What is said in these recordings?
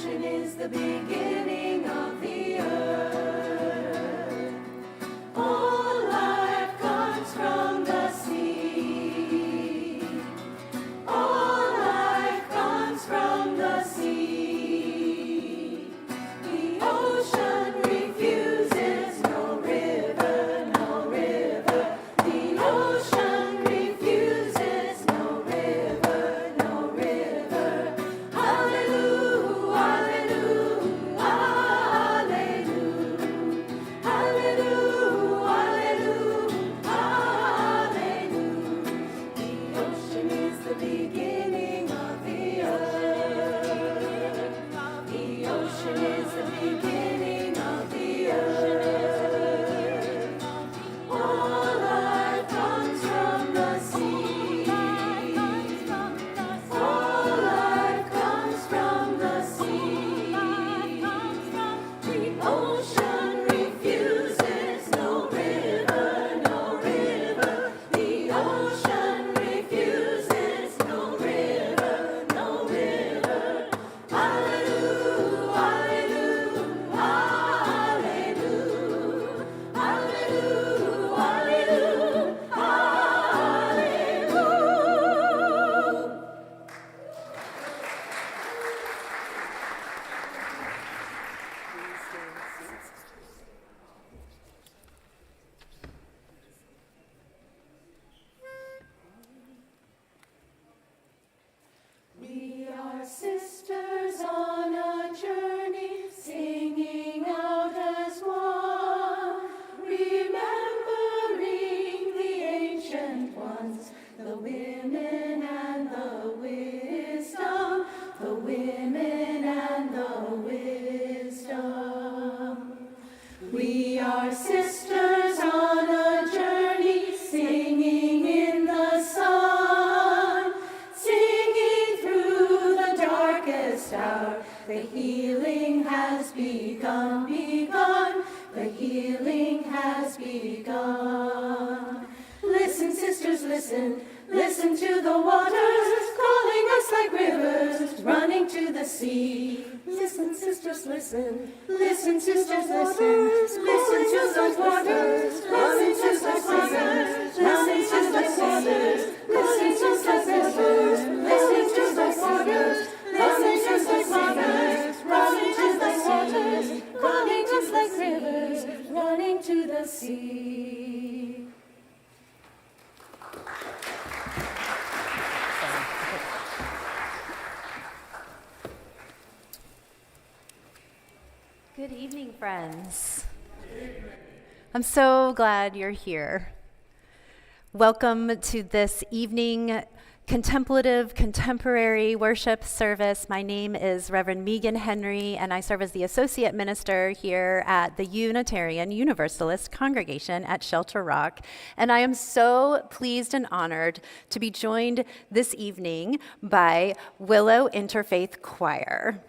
ocean is the beginning of the earth. All life comes from the sea. All life comes from the sea. The ocean refuses no river, no river. The ocean refuses no river, no river. Hallelujah, hallelujah, hallelujah. Hallelujah, hallelujah, hallelujah. The ocean is the beginning of the earth. The ocean is the beginning of the earth. All life comes from the sea. All life comes from the sea. The ocean refuses no river, no river. The ocean refuses no river, no river. Hallelujah, hallelujah, hallelujah. Hallelujah, hallelujah, hallelujah. We are sisters on a journey, singing out as one, remembering the ancient ones, the women and the wisdom, the women and the wisdom. We are sisters on a journey, singing in the sun, singing through the darkest hour. The healing has begun, begun. The healing has begun. Listen, sisters, listen. Listen to the waters calling us like rivers, running to the sea. Listen, sisters, listen. Listen, sisters, listen. Listen to those waters. Listen to those waters. Listen to those waters. Listen to those rivers. Listen to those waters. Listen to those waters. Running to the waters. Running just like rivers. Running to the sea. Good evening, friends. I'm so glad you're here. Welcome to this evening contemplative, contemporary worship service. My name is Reverend Meagan Henry, and I serve as the Associate Minister here at the Unitarian Universalist congregation at Shelter Rock. And I am so pleased and honored to be joined this evening by Willow Interfaith Choir.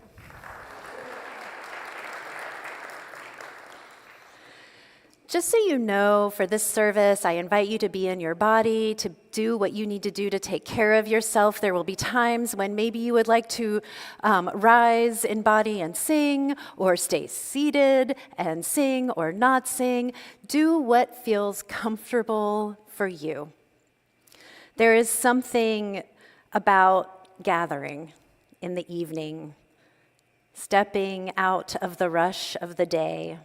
Just so you know, for this service, I invite you to be in your body, to do what you need to do to take care of yourself. There will be times when maybe you would like to rise in body and sing, or stay seated and sing or not sing. Do what feels comfortable for you. There is something about gathering in the evening, stepping out of the rush of the day,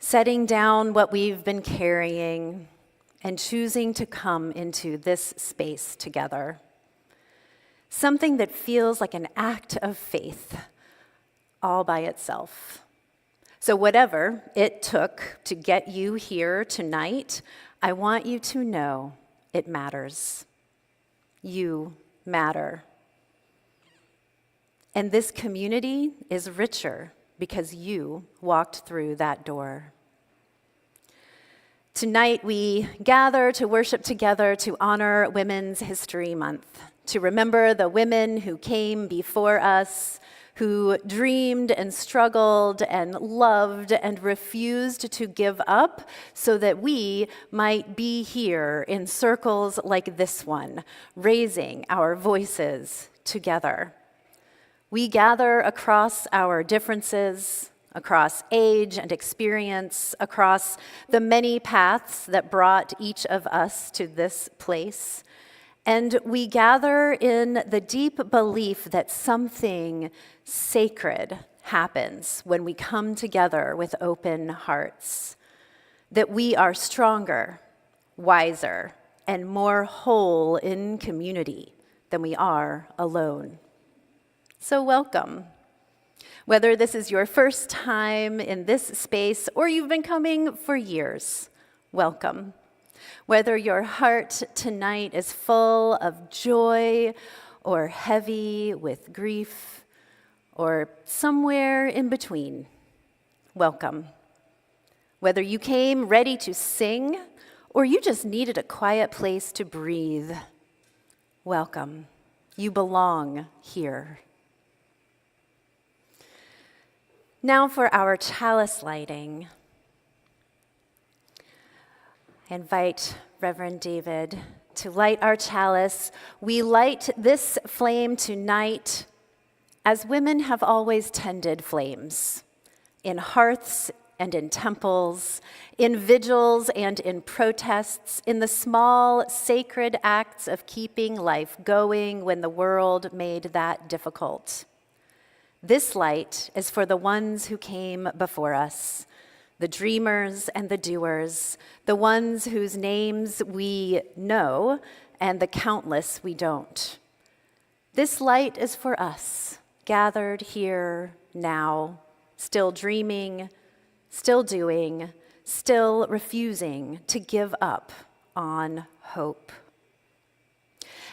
setting down what we've been carrying and choosing to come into this space together. Something that feels like an act of faith all by itself. So whatever it took to get you here tonight, I want you to know it matters. You matter. And this community is richer because you walked through that door. Tonight we gather to worship together to honor Women's History Month, to remember the women who came before us, who dreamed and struggled and loved and refused to give up so that we might be here in circles like this one, raising our voices together. We gather across our differences, across age and experience, across the many paths that brought each of us to this place. And we gather in the deep belief that something sacred happens when we come together with open hearts, that we are stronger, wiser, and more whole in community than we are alone. So welcome. Whether this is your first time in this space or you've been coming for years, welcome. Whether your heart tonight is full of joy or heavy with grief or somewhere in between, welcome. Whether you came ready to sing or you just needed a quiet place to breathe, welcome. You belong here. Now for our chalice lighting. I invite Reverend David to light our chalice. We light this flame tonight as women have always tended flames, in hearths and in temples, in vigils and in protests, in the small sacred acts of keeping life going when the world made that difficult. This light is for the ones who came before us, the dreamers and the doers, the ones whose names we know and the countless we don't. This light is for us, gathered here now, still dreaming, still doing, still refusing to give up on hope.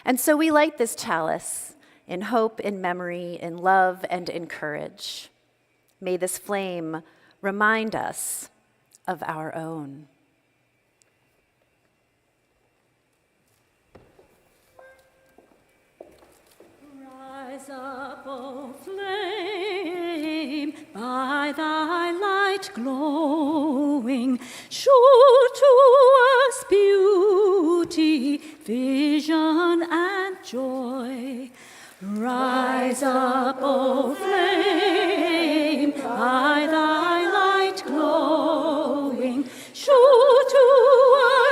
And so we light this chalice in hope, in memory, in love, and in courage. May this flame remind us of our own. Rise up, O flame, by thy light glowing, show to us beauty, vision, and joy. Rise up, O flame, by thy light glowing, show to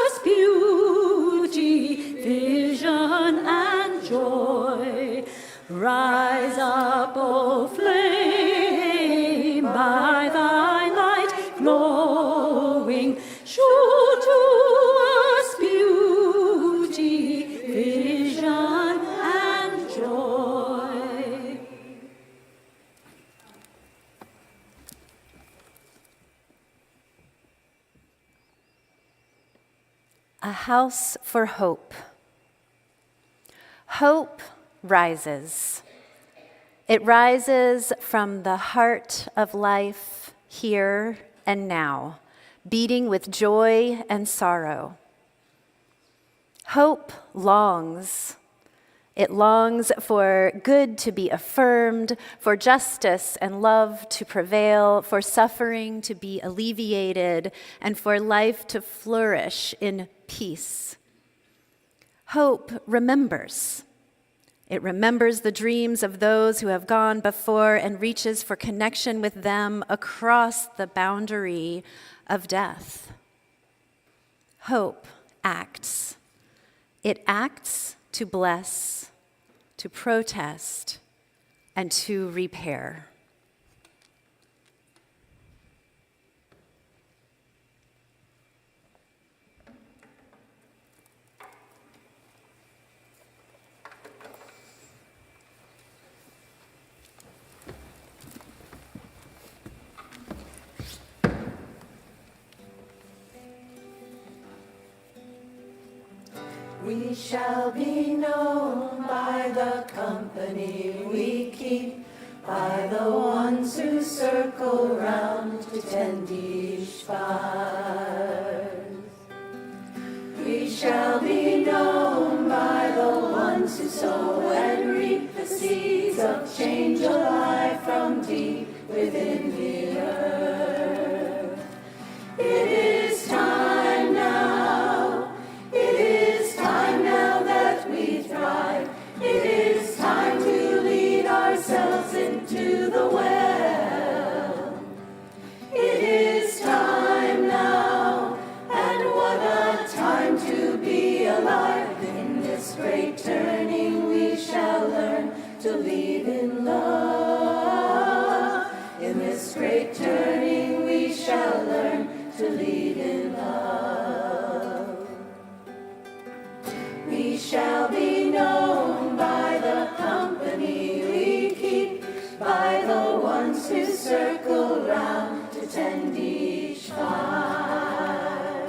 us beauty, vision, and joy. Rise up, O flame, by thy light glowing, show to us beauty, vision, and joy. A house for hope. Hope rises. It rises from the heart of life here and now, beating with joy and sorrow. Hope longs. It longs for good to be affirmed, for justice and love to prevail, for suffering to be alleviated, and for life to flourish in peace. Hope remembers. It remembers the dreams of those who have gone before and reaches for connection with them across the boundary of death. Hope acts. It acts to bless, to protest, and to repair. We shall be known by the company we keep, by the ones who circle round to tend each fire. We shall be known by the ones who sow and reap the seeds of change alive from deep within the earth. It is time now. It is time now that we thrive. It is time to lead ourselves by the ones who circle round to tend each fire.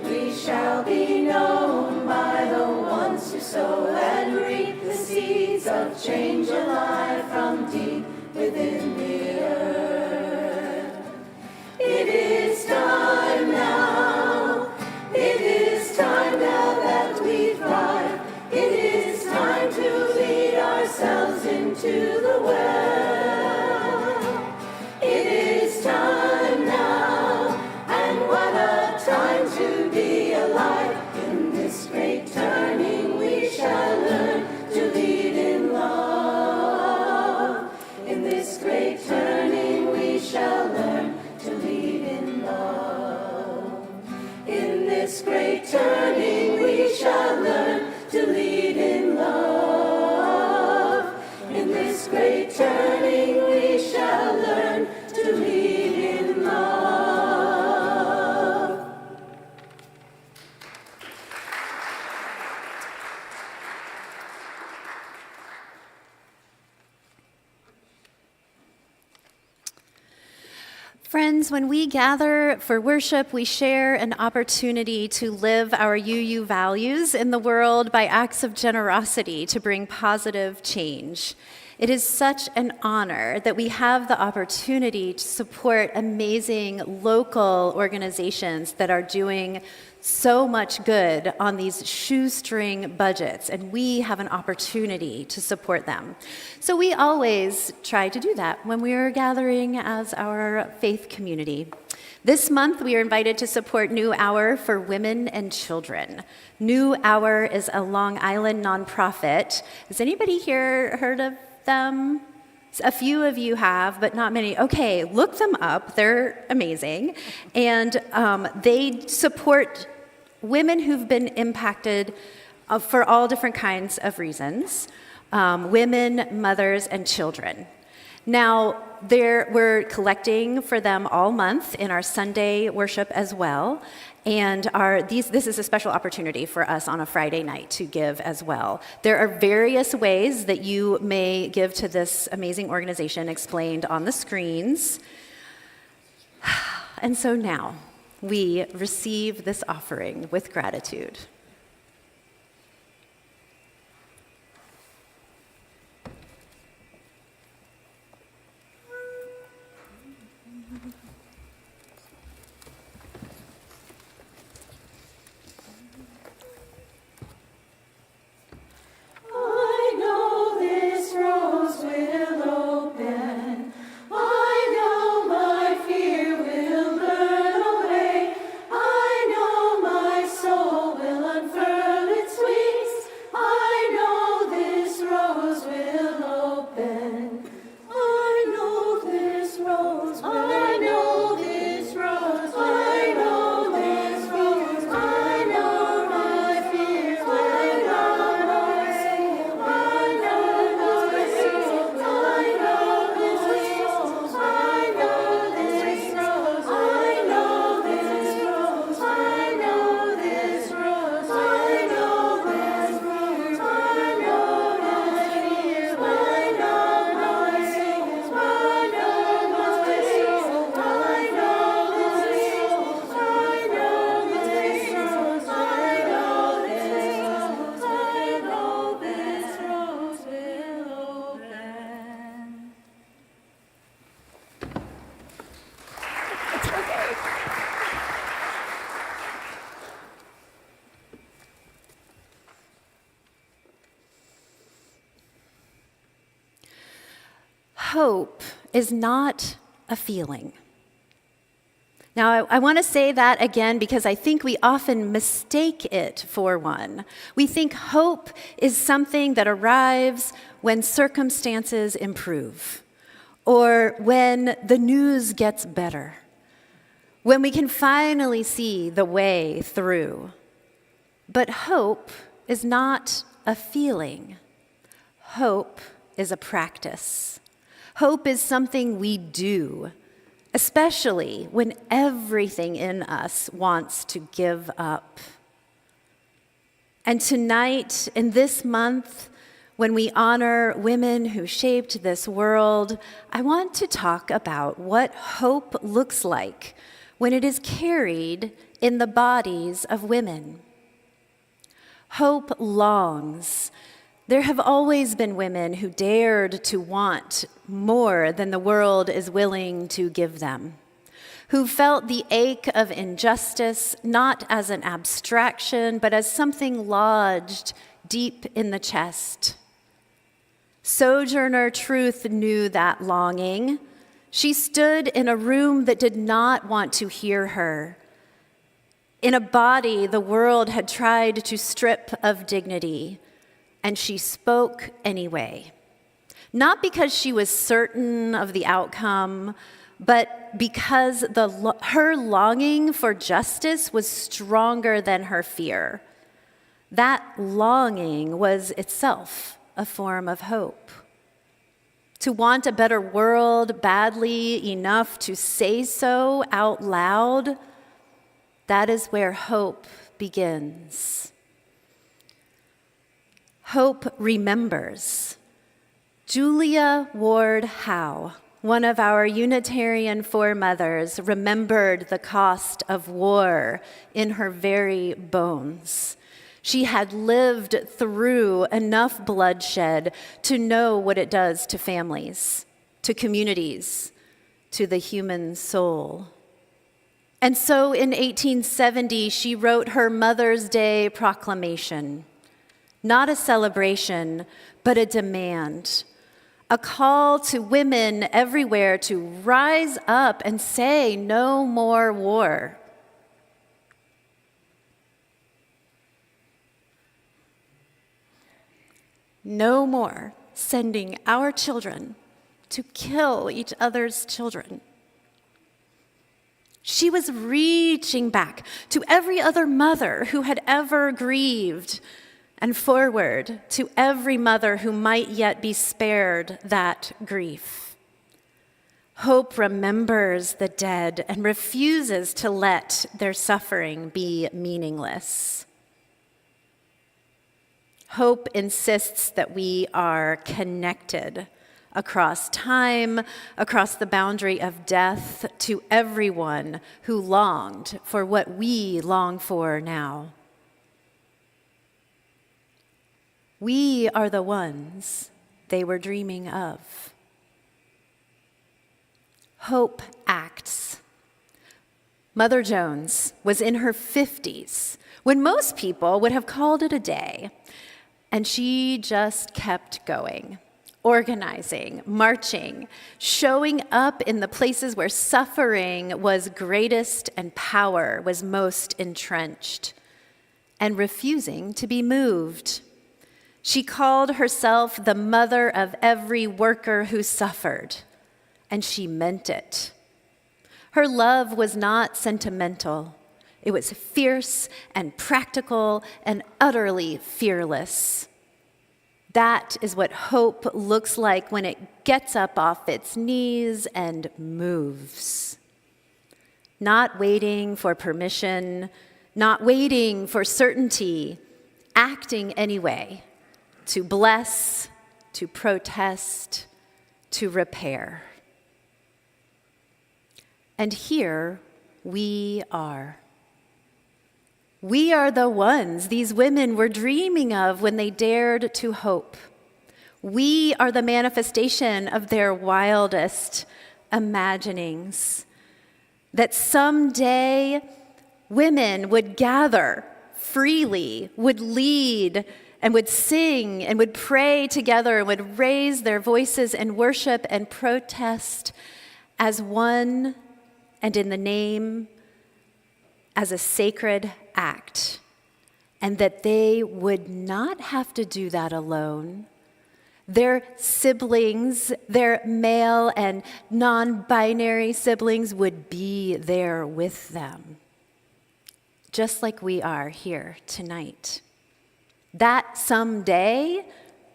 We shall be known by the ones who sow and reap the seeds of change alive from deep within the earth. It is time now. It is time now that we thrive. It is time to lead ourselves into the world. It is time now, and what a time to be alive. In this great turning we shall learn to lead in love. In this great turning we shall learn to lead in love. In this great turning we shall learn to lead in love. In this great turning we shall learn to lead in love. Friends, when we gather for worship, we share an opportunity to live our UU values in the world by acts of generosity to bring positive change. It is such an honor that we have the opportunity to support amazing local organizations that are doing so much good on these shoestring budgets, and we have an opportunity to support them. So we always try to do that when we are gathering as our faith community. This month, we are invited to support New Hour for Women and Children. New Hour is a Long Island nonprofit. Has anybody here heard of them? A few of you have, but not many. Okay, look them up. They're amazing. And they support women who've been impacted for all different kinds of reasons, women, mothers, and children. Now, we're collecting for them all month in our Sunday worship as well. And this is a special opportunity for us on a Friday night to give as well. There are various ways that you may give to this amazing organization explained on the screens. And so now we receive this offering with gratitude. I know this rose will open. I know my fear will burn away. I know my soul will unfurl its wings. I know this rose will open. I know this rose will open. I know this rose will open. I know this rose will open. I know my fear will burn away. I know this rose. I know this rose. I know this rose. I know this rose. I know this rose. I know this rose. I know my fear. I know my sins. I know my sins. I know this rose. I know this rose. I know this rose. I know this rose will open. It's okay. Hope is not a feeling. Now, I want to say that again because I think we often mistake it for one. We think hope is something that arrives when circumstances improve, or when the news gets better, when we can finally see the way through. But hope is not a feeling. Hope is a practice. Hope is something we do, especially when everything in us wants to give up. And tonight, in this month, When we honor women who shaped this world, I want to talk about what hope looks like when it is carried in the bodies of women. Hope longs. There have always been women who dared to want more than the world is willing to give them, who felt the ache of injustice not as an abstraction, but as something lodged deep in the chest. Sojourner Truth knew that longing. She stood in a room that did not want to hear her, in a body the world had tried to strip of dignity, and she spoke anyway. Not because she was certain of the outcome, but because her longing for justice was stronger than her fear. That longing was itself a form of hope. To want a better world badly enough to say so out loud, that is where hope begins. Hope remembers. Julia Ward Howe, one of our Unitarian foremothers, remembered the cost of war in her very bones. She had lived through enough bloodshed to know what it does to families, to communities, to the human soul. And so in 1870, she wrote her Mother's Day proclamation, not a celebration, but a demand, a call to women everywhere to rise up and say no more war. No more sending our children to kill each other's children. She was reaching back to every other mother who had ever grieved and forward to every mother who might yet be spared that grief. Hope remembers the dead and refuses to let their suffering be meaningless. Hope insists that we are connected across time, across the boundary of death, to everyone who longed for what we long for now. We are the ones they were dreaming of. Hope acts. Mother Jones was in her 50s when most people would have called it a day, and she just kept going. Organizing, marching, showing up in the places where suffering was greatest and power was most entrenched, and refusing to be moved. She called herself the mother of every worker who suffered, and she meant it. Her love was not sentimental. It was fierce and practical and utterly fearless. That is what hope looks like when it gets up off its knees and moves. Not waiting for permission, not waiting for certainty, acting anyway, to bless, to protest, to repair. And here we are. We are the ones these women were dreaming of when they dared to hope. We are the manifestation of their wildest imaginings. That someday women would gather freely, would lead, and would sing, and would pray together, and would raise their voices and worship and protest as one and in the name, as a sacred act, and that they would not have to do that alone. Their siblings, their male and non-binary siblings, would be there with them, just like we are here tonight. That someday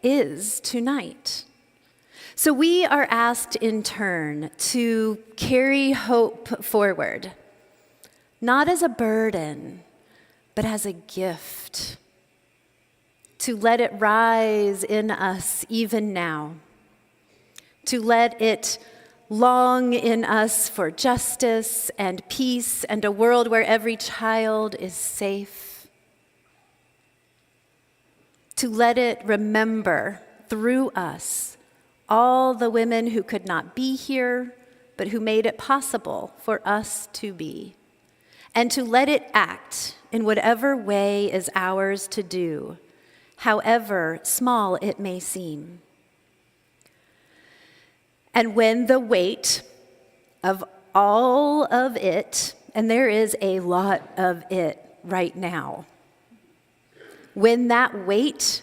is tonight. So we are asked in turn to carry hope forward, not as a burden, but as a gift. to let it rise in us even now, to let it long in us for justice and peace and a world where every child is safe, to let it remember through us all the women who could not be here, but who made it possible for us to be, and to let it act in whatever way is ours to do, however small it may seem. And when the weight of all of it, and there is a lot of it right now, when that weight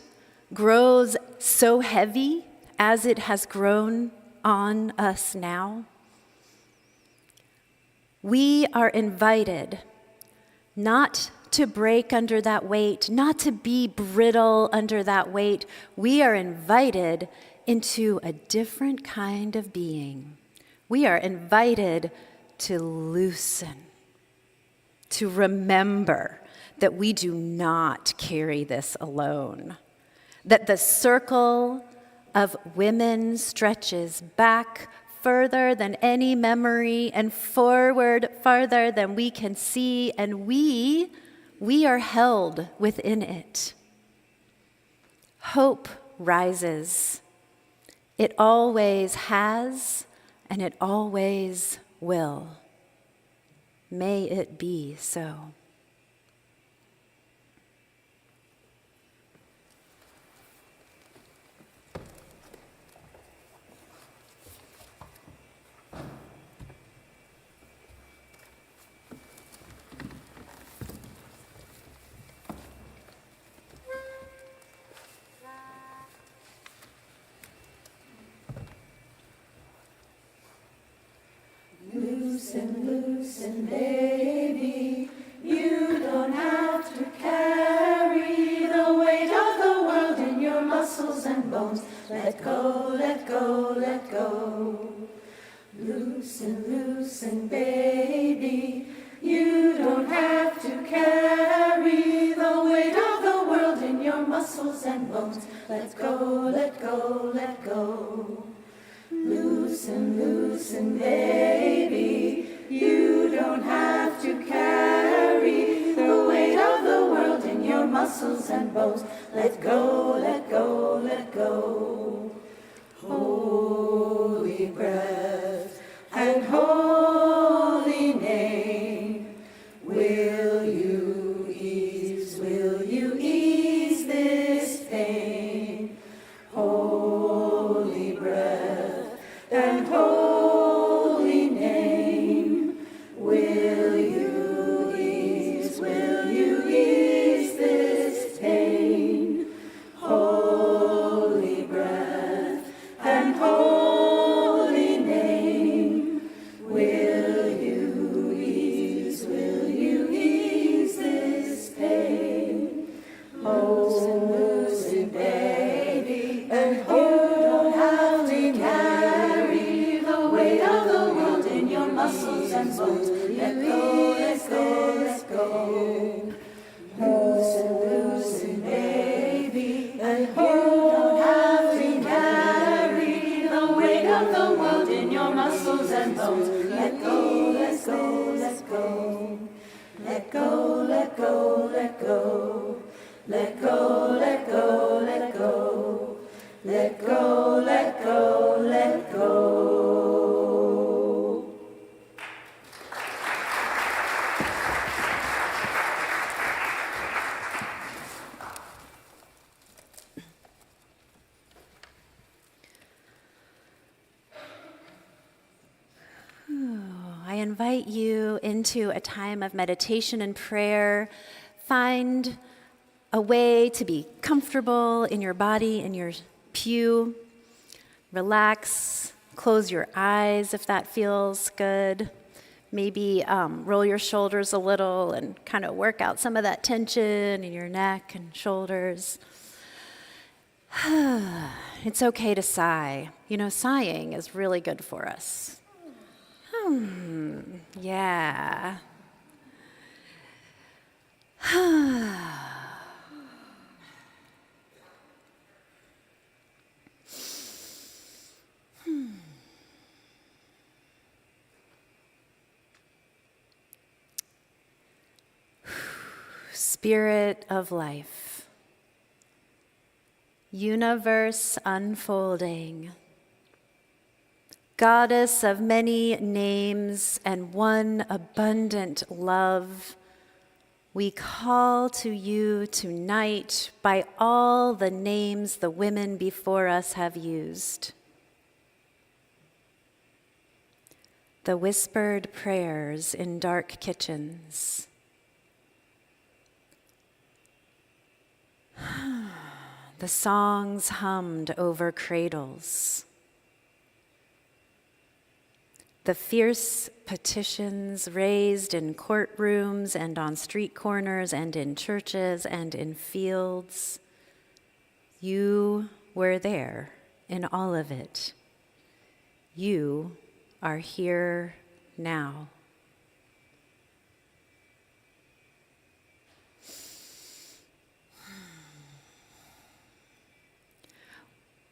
grows so heavy as it has grown on us now, we are invited not to break under that weight, not to be brittle under that weight. We are invited into a different kind of being. We are invited to loosen, to remember that we do not carry this alone, that the circle of women stretches back further than any memory and forward farther than we can see, and we are held within it. Hope rises. It always has, and it always will. May it be so. Loosen, loosen, baby, you don't have to carry the weight of the world in your muscles and bones. Let go, let go, let go. Loosen, loosen, baby, you don't have to carry the weight of the world in your muscles and bones. Let go, let go, let go. Loosen, loosen, baby, you don't have to carry the weight of the world in your muscles and bones. Let go, let go, let go. Holy breath and holy name, will you ease this pain? Holy breath and holy name, will you ease this pain? Holy breath and holy name, will you ease this pain? Loosen, baby, and you don't have to carry the weight of the world in your muscles and bones. Let go, let go, let go. Loosen, loosen, baby, and you don't have to carry the weight of the world in your muscles and bones. Let go, let go, let go. Let go, let go, let go. Let go, let go, let go. Let go, let go, let go. I invite you into a time of meditation and prayer. Find a way to be comfortable in your body, in your pew. Relax, close your eyes if that feels good. Maybe roll your shoulders a little and kind of work out some of that tension in your neck and shoulders. It's okay to sigh. You know, sighing is really good for us. Yeah. Spirit of life, universe unfolding, goddess of many names and one abundant love, we call to you tonight by all the names the women before us have used. The whispered prayers in dark kitchens, the songs hummed over cradles, the fierce petitions raised in courtrooms and on street corners and in churches and in fields. You were there in all of it. You are here now.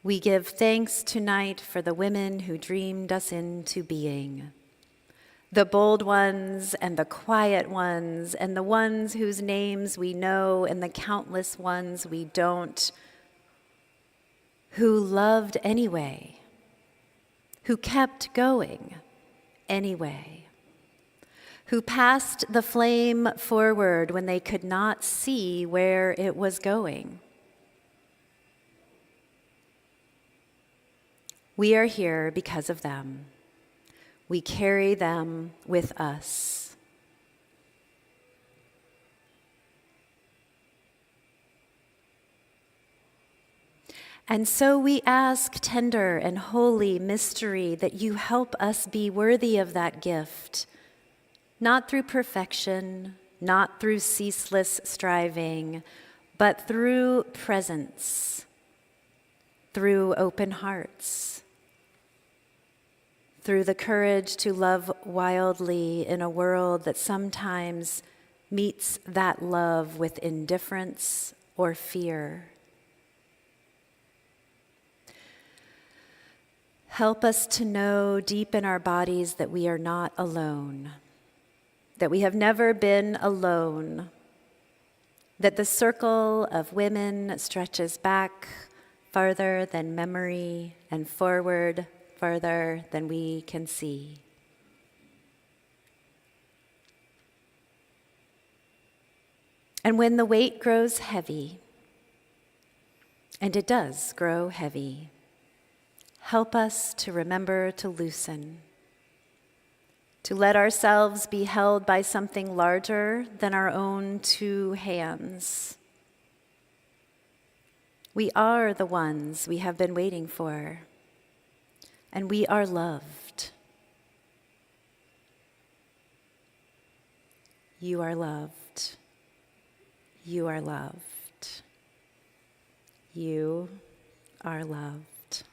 We give thanks tonight for the women who dreamed us into being, the bold ones and the quiet ones and the ones whose names we know and the countless ones we don't, who loved anyway, who kept going anyway, who passed the flame forward when they could not see where it was going. We are here because of them. We carry them with us. And so we ask, tender and holy mystery, that you help us be worthy of that gift, not through perfection, not through ceaseless striving, but through presence, through open hearts, through the courage to love wildly in a world that sometimes meets that love with indifference or fear. Help us to know deep in our bodies that we are not alone, that we have never been alone, that the circle of women stretches back farther than memory and forward farther than we can see. And when the weight grows heavy, and it does grow heavy, help us to remember to loosen, to let ourselves be held by something larger than our own two hands. We are the ones we have been waiting for, and we are loved. You are loved. You are loved. You are loved.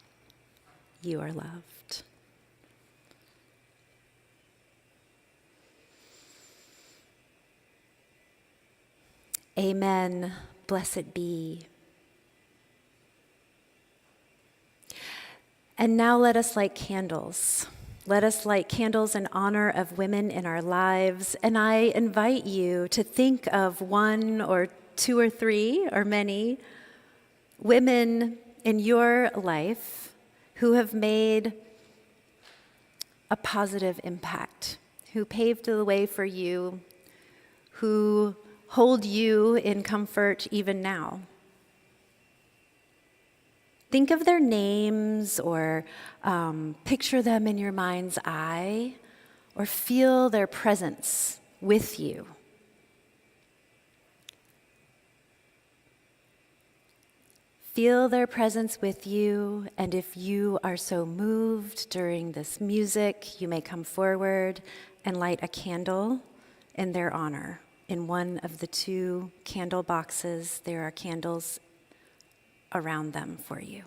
You are loved. Amen. Blessed be. And now let us light candles. Let us light candles in honor of women in our lives. And I invite you to think of one or two or three or many women in your life who have made a positive impact, who paved the way for you, who hold you in comfort even now. Think of their names or picture them in your mind's eye or feel their presence with you. Feel their presence with you, and if you are so moved during this music, you may come forward and light a candle in their honor. In one of the two candle boxes, there are candles around them for you.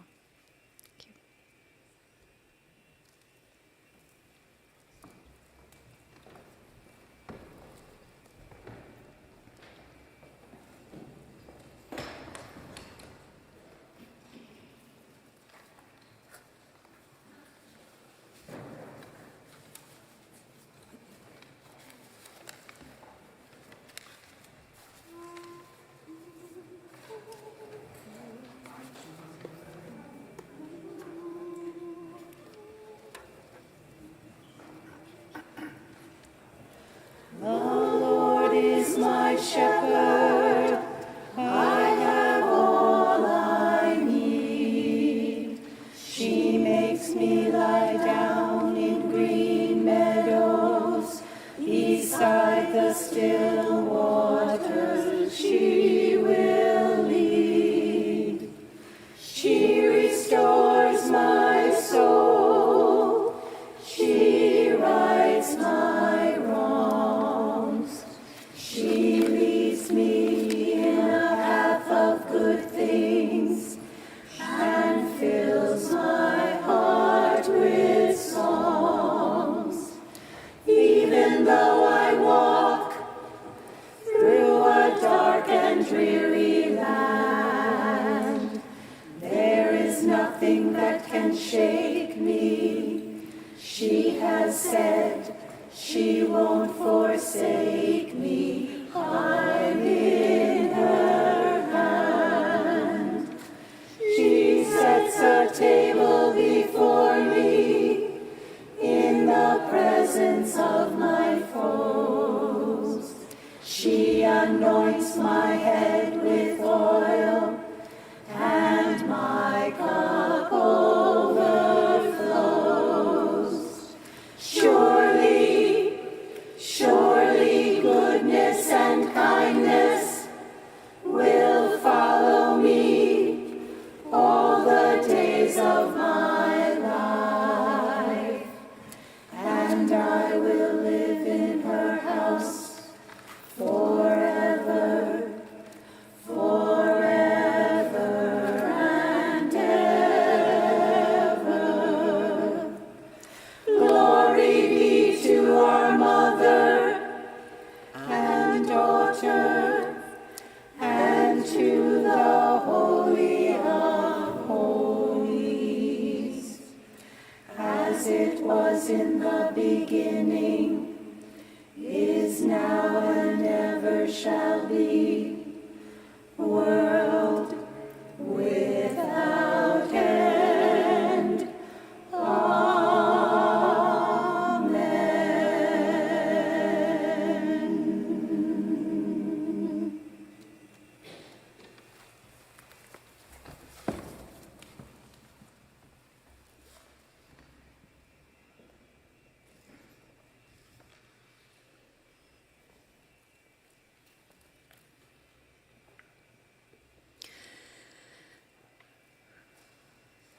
still waters she will lead. She restores my soul. She rights my wrongs. She leads me in a path of good things and fills my heart with songs. Even though I walk through a dark and dreary land, there is nothing that can shake me. She has said she won't forsake me. I'm in her hand. She sets a table before me in the presence of my foes. She anoints my head with oil, and my cup overflows. Surely, surely goodness and kindness will follow me all the days of my life, and I will live in her house forever, forever and ever. Glory be to our Mother and Daughter and to the Holy of Holies, as it was in the beginning, is now and ever shall be, world without end. Amen.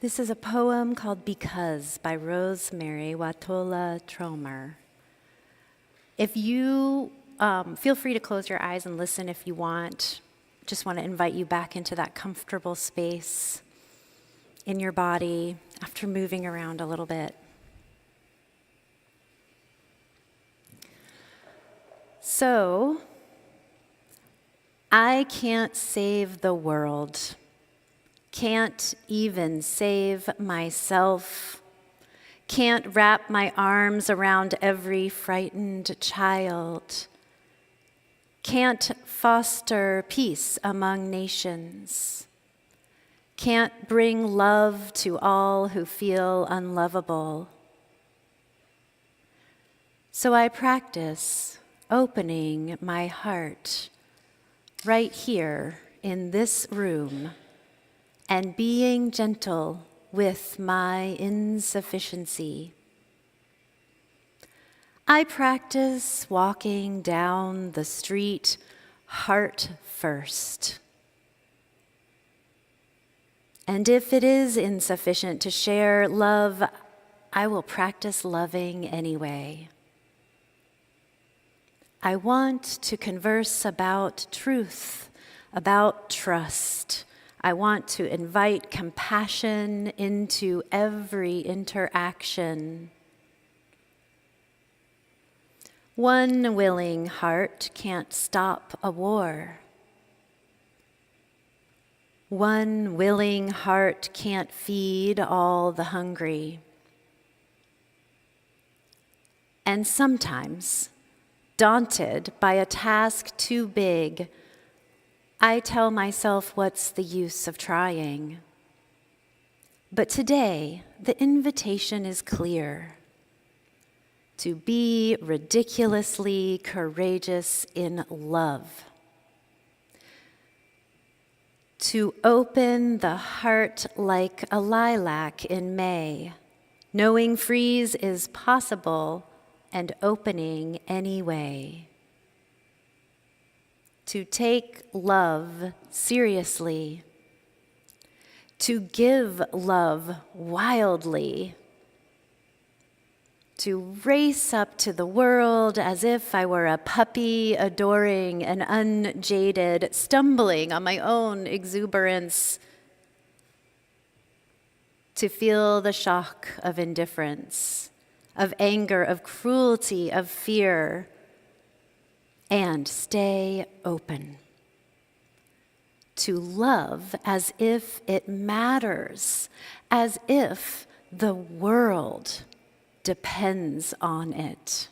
This is a poem called Because by Rosemary Watola Tromer. If you feel free to close your eyes and listen if you want. Just want to invite you back into that comfortable space in your body after moving around a little bit. So, I can't save the world. Can't even save myself. Can't wrap my arms around every frightened child. Can't foster peace among nations. Can't bring love to all who feel unlovable. So I practice opening my heart right here in this room and being gentle with my insufficiency. I practice walking down the street heart first. And if it is insufficient to share love, I will practice loving anyway. I want to converse about truth, about trust. I want to invite compassion into every interaction. One willing heart can't stop a war. One willing heart can't feed all the hungry. And sometimes, daunted by a task too big, I tell myself, what's the use of trying? But today, the invitation is clear: to be ridiculously courageous in love. To open the heart like a lilac in May, knowing freeze is possible and opening anyway. to take love seriously, to give love wildly, to race up to the world as if I were a puppy adoring and unjaded, stumbling on my own exuberance, to feel the shock of indifference, of anger, of cruelty, of fear, and stay open. To love as if it matters, as if the world depends on it.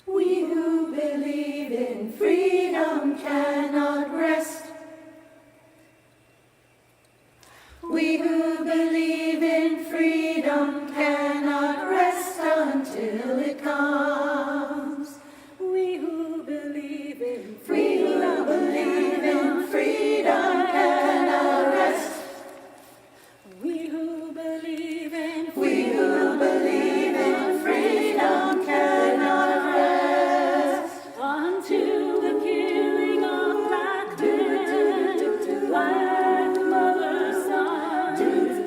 We who believe in freedom cannot rest. We who believe in freedom cannot rest until it comes. We who believe in freedom cannot rest. We who believe in freedom cannot rest until the killing of black men, black mother sons,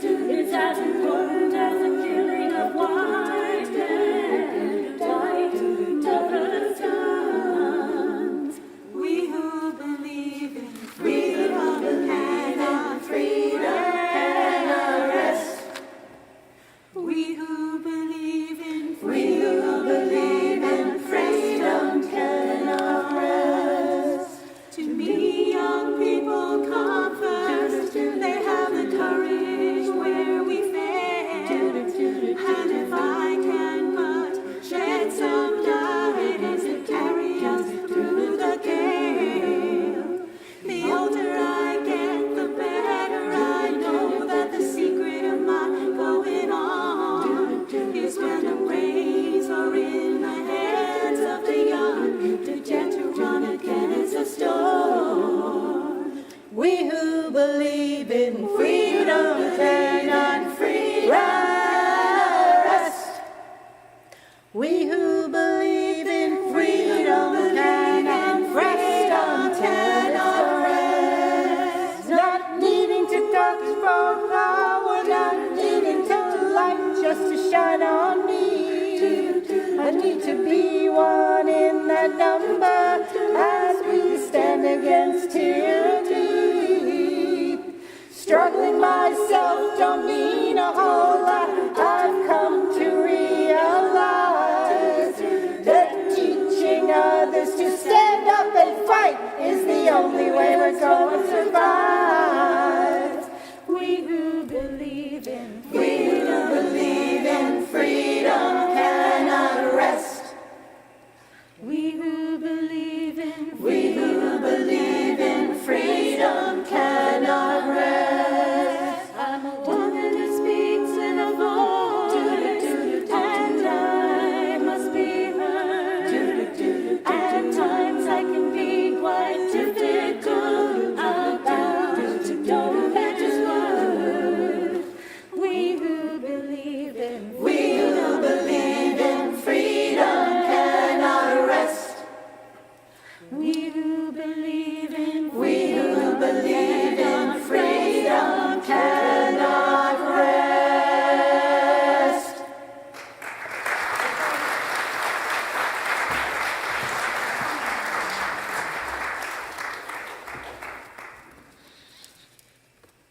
is as important as the killing of white men, white mother sons. We who believe in freedom cannot rest. We who believe in freedom cannot rest. To me, young people come first. They have the courage where we fail. And if I can but shed some light as it carry us through the gale, the older I get, the better I know that the secret of my going on is when the reins are in the hands of the young, to dare to run against the storm. We who believe in freedom cannot rest. We who believe in freedom cannot rest. Not needing to touch for power, not needing to light just to shine on me. I need to be one in that number as we stand against tyranny. Struggling myself don't mean a whole lot. I've come to realize that teaching others to stand up and fight is the only way we're going to survive. We who believe in freedom cannot rest. We who believe in freedom cannot rest. I'm a woman who speaks in a voice, and I must be heard. At times I can be quite difficult about no matters word. We who believe in freedom cannot rest. We who believe in freedom cannot rest.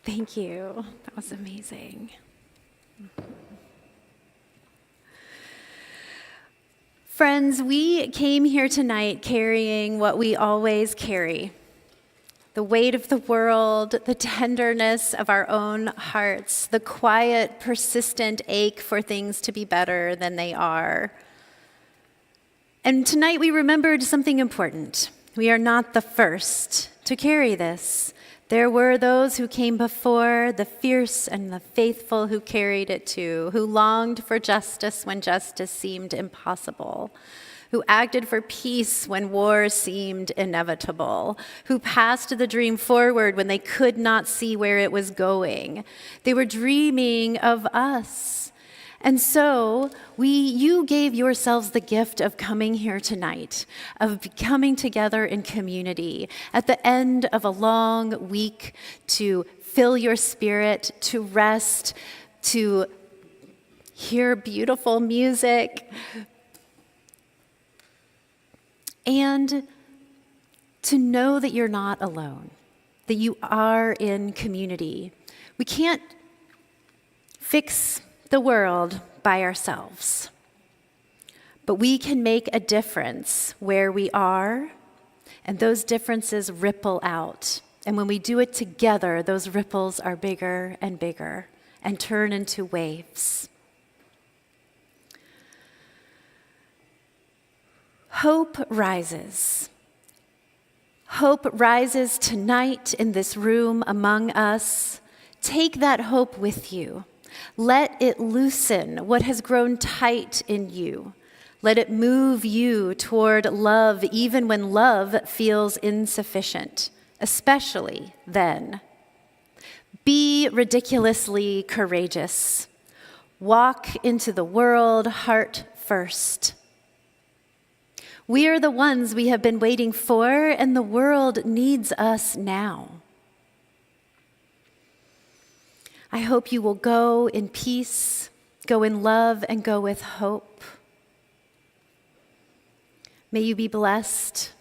Thank you. That was amazing. Friends, we came here tonight carrying what we always carry: the weight of the world, the tenderness of our own hearts, the quiet, persistent ache for things to be better than they are. And tonight we remembered something important. We are not the first to carry this. There were those who came before, the fierce and the faithful who carried it too, who longed for justice when justice seemed impossible, who acted for peace when war seemed inevitable, who passed the dream forward when they could not see where it was going. They were dreaming of us. And so you gave yourselves the gift of coming here tonight, of coming together in community at the end of a long week to fill your spirit, to rest, to hear beautiful music, and to know that you're not alone, that you are in community. We can't fix the world by ourselves, but we can make a difference where we are, and those differences ripple out. And when we do it together, those ripples are bigger and bigger and turn into waves. Hope rises. Hope rises tonight in this room among us. Take that hope with you. Let it loosen what has grown tight in you. Let it move you toward love, even when love feels insufficient, especially then. Be ridiculously courageous. Walk into the world heart first. We are the ones we have been waiting for, and the world needs us now. I hope you will go in peace, go in love, and go with hope. May you be blessed.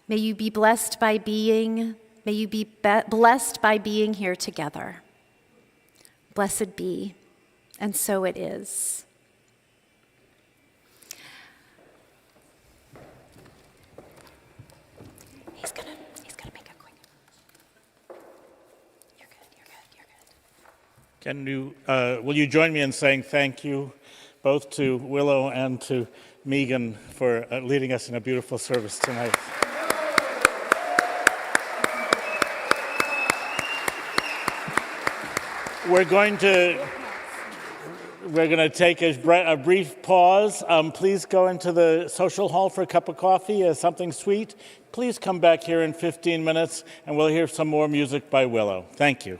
May you be blessed by being. May you be blessed by being here together. Blessed be, and so it is. He's gonna make a quick. You're good. Will you join me in saying thank you both to Willow and to Meagan for leading us in a beautiful service tonight. We're going to take a brief pause. Please go into the social hall for a cup of coffee, something sweet. Please come back here in 15 minutes, and we'll hear some more music by Willow. Thank you.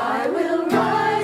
I will rise.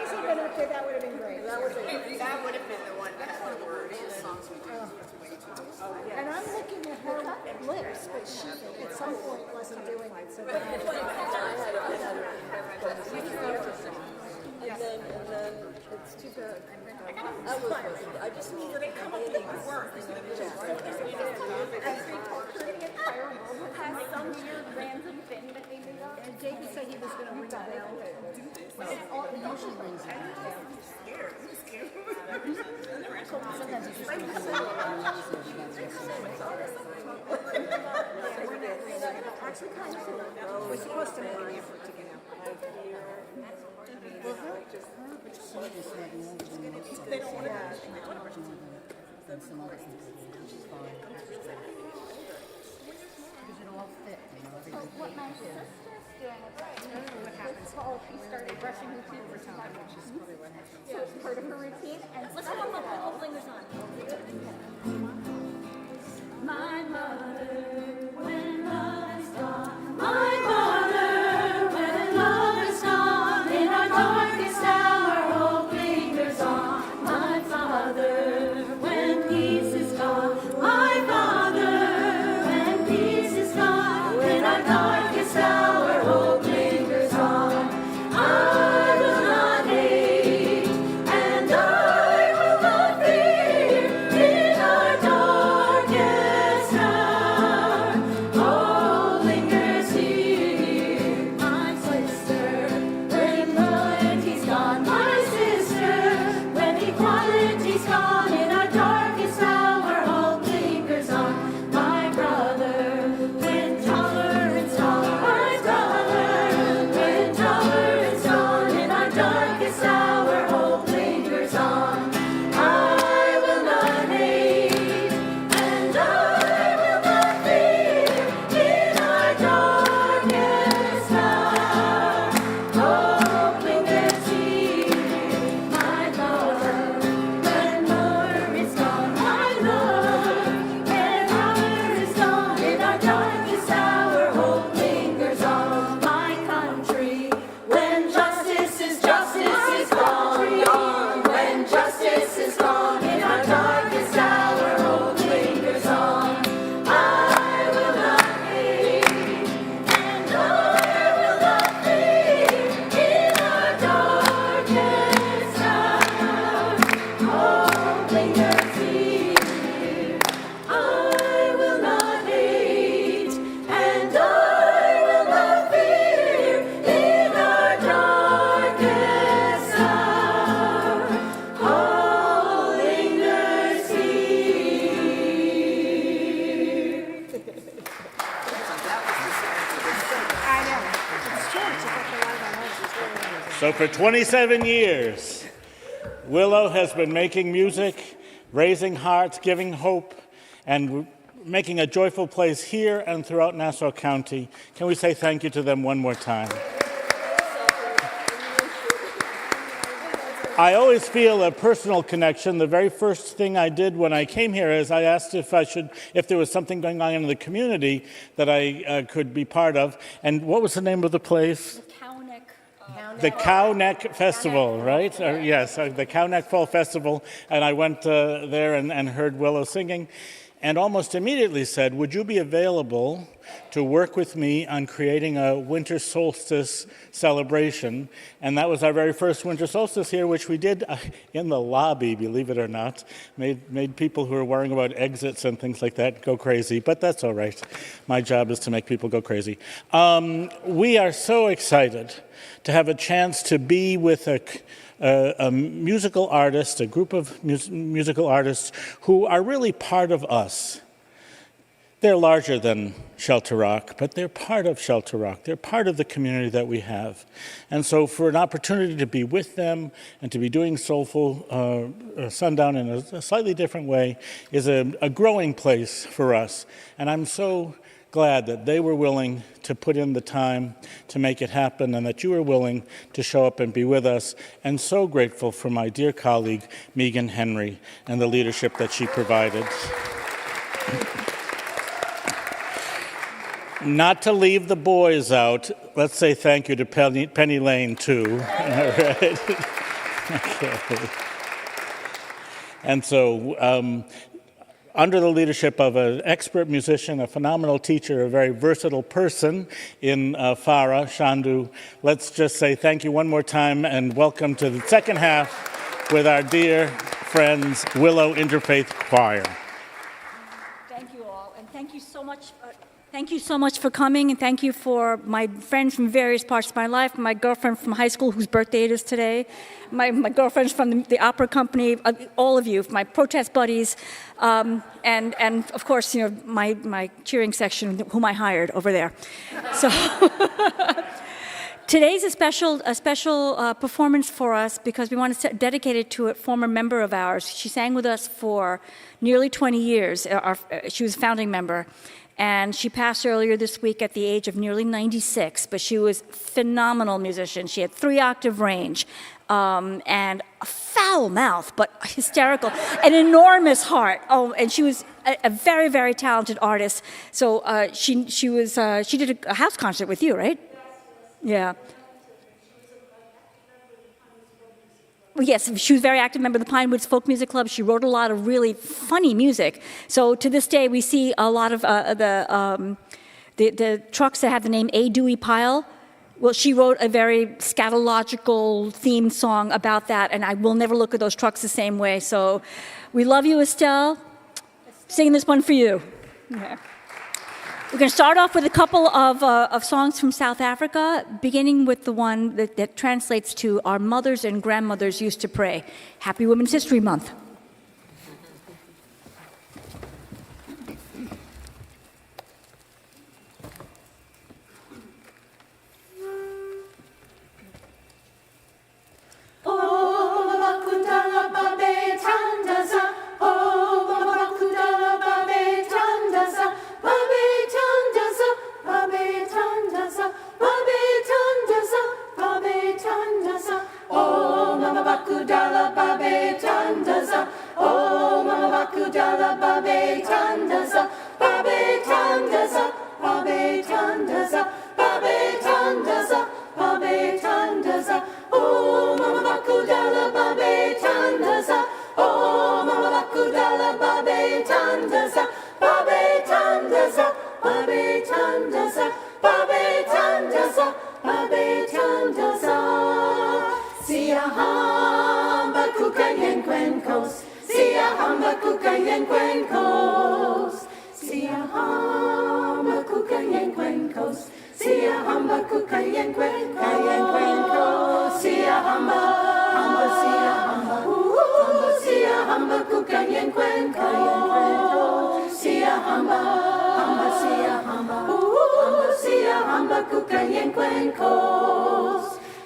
Casey been up there, that would have been great. That would have been the one that had the words. And I'm looking at her lips, but she at some point wasn't doing it. So then And then it's too bad. I just need to come up with the words. Has some weird random thing that they made up. and David said he was going to ring a bell. He usually rings a bell. Sometimes he just rings a bell. We're supposed to make an effort to get out. Well, her service had more than they don't want than some other things. Which is fine. Because it all fit, everything. What my sister's doing is right. I don't know what happens. She started brushing her teeth Over time, which is probably what happens. So it's part of her routine. And let's have a whole fingers on. My mother, when love is gone. My mother, when love is gone. In our darkest hour, hope lingers on. My father, when peace is gone. My father, when peace is gone. In our darkest hour, hope lingers on. I will not hate, and I will not fear in our darkest hour. Hope lingers here, my sister, when loyalty's gone. My sister, when equality's gone. In our darkest hour, hope lingers on. My brother, when tolerance gone. My brother, when tolerance gone. In our darkest hour, hope lingers on. I will not hate, and I will not fear in our darkest hour. Hope lingers here, my love, when love is gone. My love, when love is gone. In our darkest hour, hope lingers on. My country, when justice is gone. When justice is gone. In our darkest hour, hope lingers on. I will not hate, and I will not fear in our darkest hour. Hope lingers here. I will not hate, and I will not fear in our darkest hour. Hope lingers here. I know. It's true. It's just like the light on us. It's really amazing. So for 27 years, Willow has been making music, raising hearts, giving hope, and making a joyful place here and throughout Nassau County. Can we say thank you to them one more time? I always feel a personal connection. The very first thing I did when I came here is I asked if there was something going on in the community that I could be part of. And what was the name of the place? The Cow Neck Festival, right? Yes, the Cow Neck Fall Festival. And I went there and heard Willow singing, and almost immediately said, would you be available to work with me on creating a winter solstice celebration? And that was our very first winter solstice here, which we did in the lobby, believe it or not. Made people who are worrying about exits and things like that go crazy, but that's all right. My job is to make people go crazy. We are so excited to have a chance to be with a musical artist, a group of musical artists who are really part of us. They're larger than Shelter Rock, but they're part of Shelter Rock. They're part of the community that we have. And so for an opportunity to be with them and to be doing Soulful Sundown in a slightly different way is a growing place for us. And I'm so glad that they were willing to put in the time to make it happen, and that you were willing to show up and be with us. And so grateful for my dear colleague, Meagan Henry, and the leadership that she provided. Not to leave the boys out, let's say thank you to Penny Lane, too. All right. Okay. And so, under the leadership of an expert musician, a phenomenal teacher, a very versatile person in Farah Chandu, let's just say thank you one more time and welcome to the second half with our dear friends, Willow Interfaith Choir. Thank you all, and thank you so much. Thank you so much for coming, and thank you for my friends from various parts of my life, my girlfriend from high school whose birthday it is today, my girlfriends from the opera company, all of you, my protest buddies, and of course, you know, my cheering section, whom I hired over there. So today's a special performance for us because we want to dedicate it to a former member of ours. She sang with us for nearly 20 years. She was a founding member. And she passed earlier this week at the age of nearly 96, but she was a phenomenal musician. She had 3-octave range and a foul mouth, but hysterical, an enormous heart. Oh, and she was a very, very talented artist. So she did a house concert with you, right? Yeah. Yes, she was a very active member of the Pinewoods Folk Music Club. She wrote a lot of really funny music. So to this day, we see a lot of the trucks that have the name A. Dewey Pile. Well, she wrote a very scatological themed song about that, and I will never look at those trucks the same way. So we love you, Estelle. Singing this one for you. Okay. We're going to start off with a couple of songs from South Africa, beginning with the one that translates to Our Mothers and Grandmothers Used to Pray. Happy Women's History Month.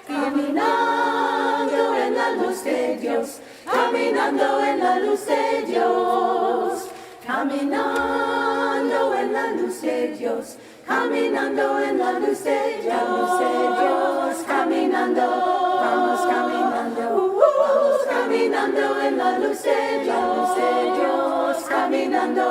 Caminando en la luz de Dios, caminando en la luz de Dios, caminando en la luz de Dios, caminando en la luz de Dios, caminando, vamos caminando, vamos caminando en la luz de Dios, caminando,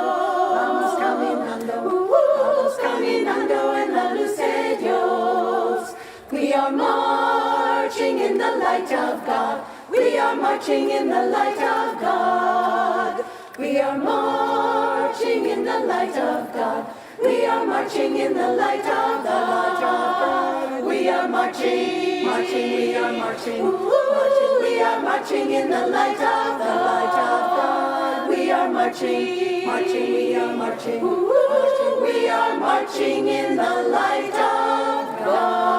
vamos caminando, vamos caminando en la luz de Dios. We are marching in the light of God. We are marching in the light of God. We are marching in the light of God. We are marching in the light of God. We are marching, marching, we are marching, marching. We are marching in the light of God. We are marching, marching, we are marching, marching. We are marching in the light of God.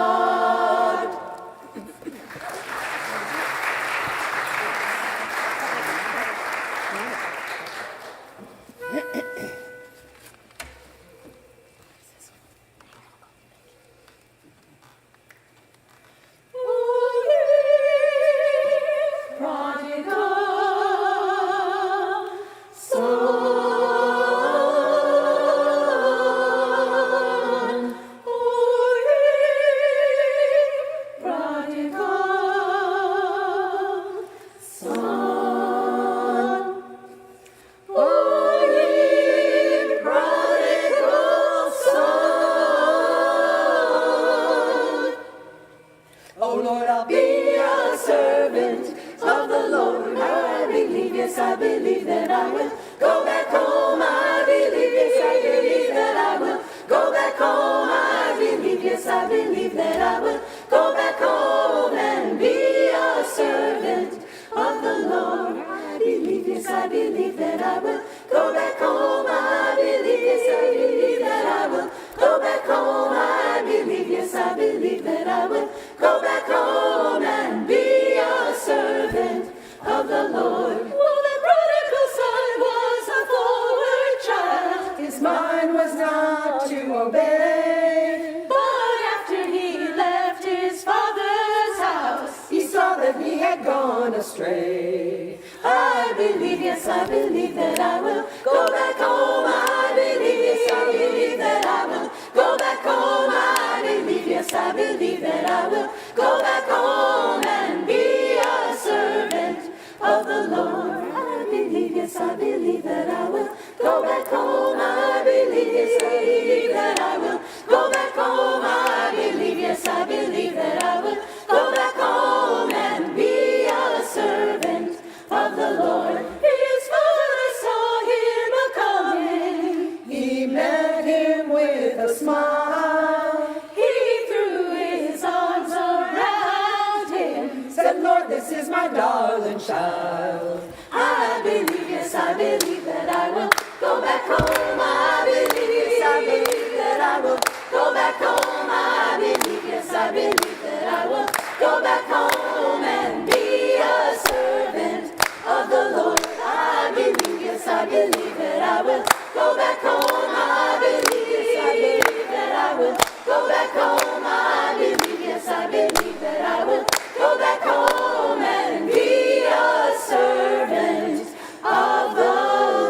servant of the Lord. I believe, yes, I believe that I will go back home. I believe, yes, I believe that I will go back home. I believe, yes, I believe that I will go back home and be a servant of the Lord. I believe, yes, I believe that I will go back home. I believe, yes, I believe that I will go back home. I believe, yes, I believe that I will go back home and be a servant of the Lord. Well, the prodigal son was a forward child. His mind was not to obey. But after he left his father's house, he saw that he had gone astray. I believe, yes, I believe that I will go back home. I believe, yes, I believe that I will go back home. I believe, yes, I believe that I will go back home and be a servant of the Lord. I believe, yes, I believe that I will go back home. I believe, yes, I believe that I will go back home. I believe, yes, I believe that I will go back home and be a servant of the Lord. His father saw him a-coming. He met him with a smile. He threw his arms around him, said, Lord, this is my darling child. I believe, yes, I believe that I will go back home. I believe, yes, I believe that I will go back home. I believe, yes, I believe that I will go back home and be a servant of the Lord. I believe, yes, I believe that I will go back home. I believe, yes, I believe that I will go back home. I believe, yes, I believe that I will go back home and be a servant of the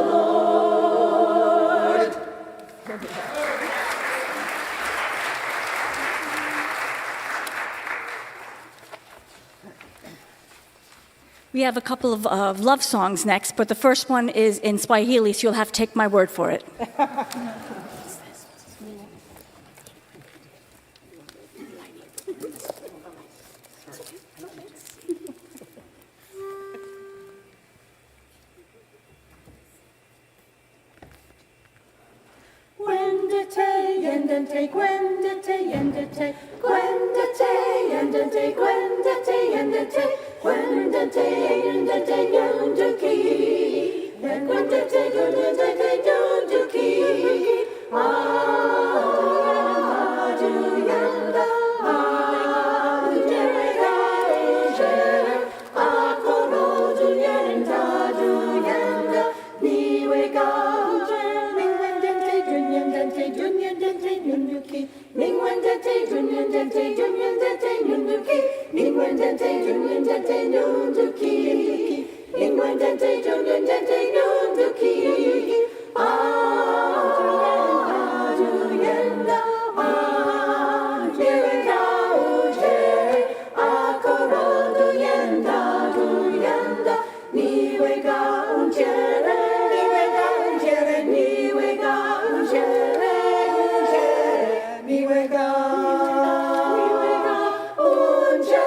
Lord. We have a couple of love songs next, but the first one is in Swahili, so you'll have to take my word for it. Gwendete, yendete, gwendete, yendete, gwendete, yendete, gwendete, yendete, gwendete, yendete, yunduki, gwendete, yendete, yunduki, adu yanda, adu akorodu yenda, adu yenda, niwe ga. Ningwendete, dunyendete, dunyendete, nunduki. Ningwendete, dunyendete, nunduki. Ningwendete, dunyendete, nunduki. Aduyenda, aduyenda, uje. Akoroduyenda, duyenda. Niwega unjere, niwega unjere, niwega unjere. Niwega, niwega, unjere.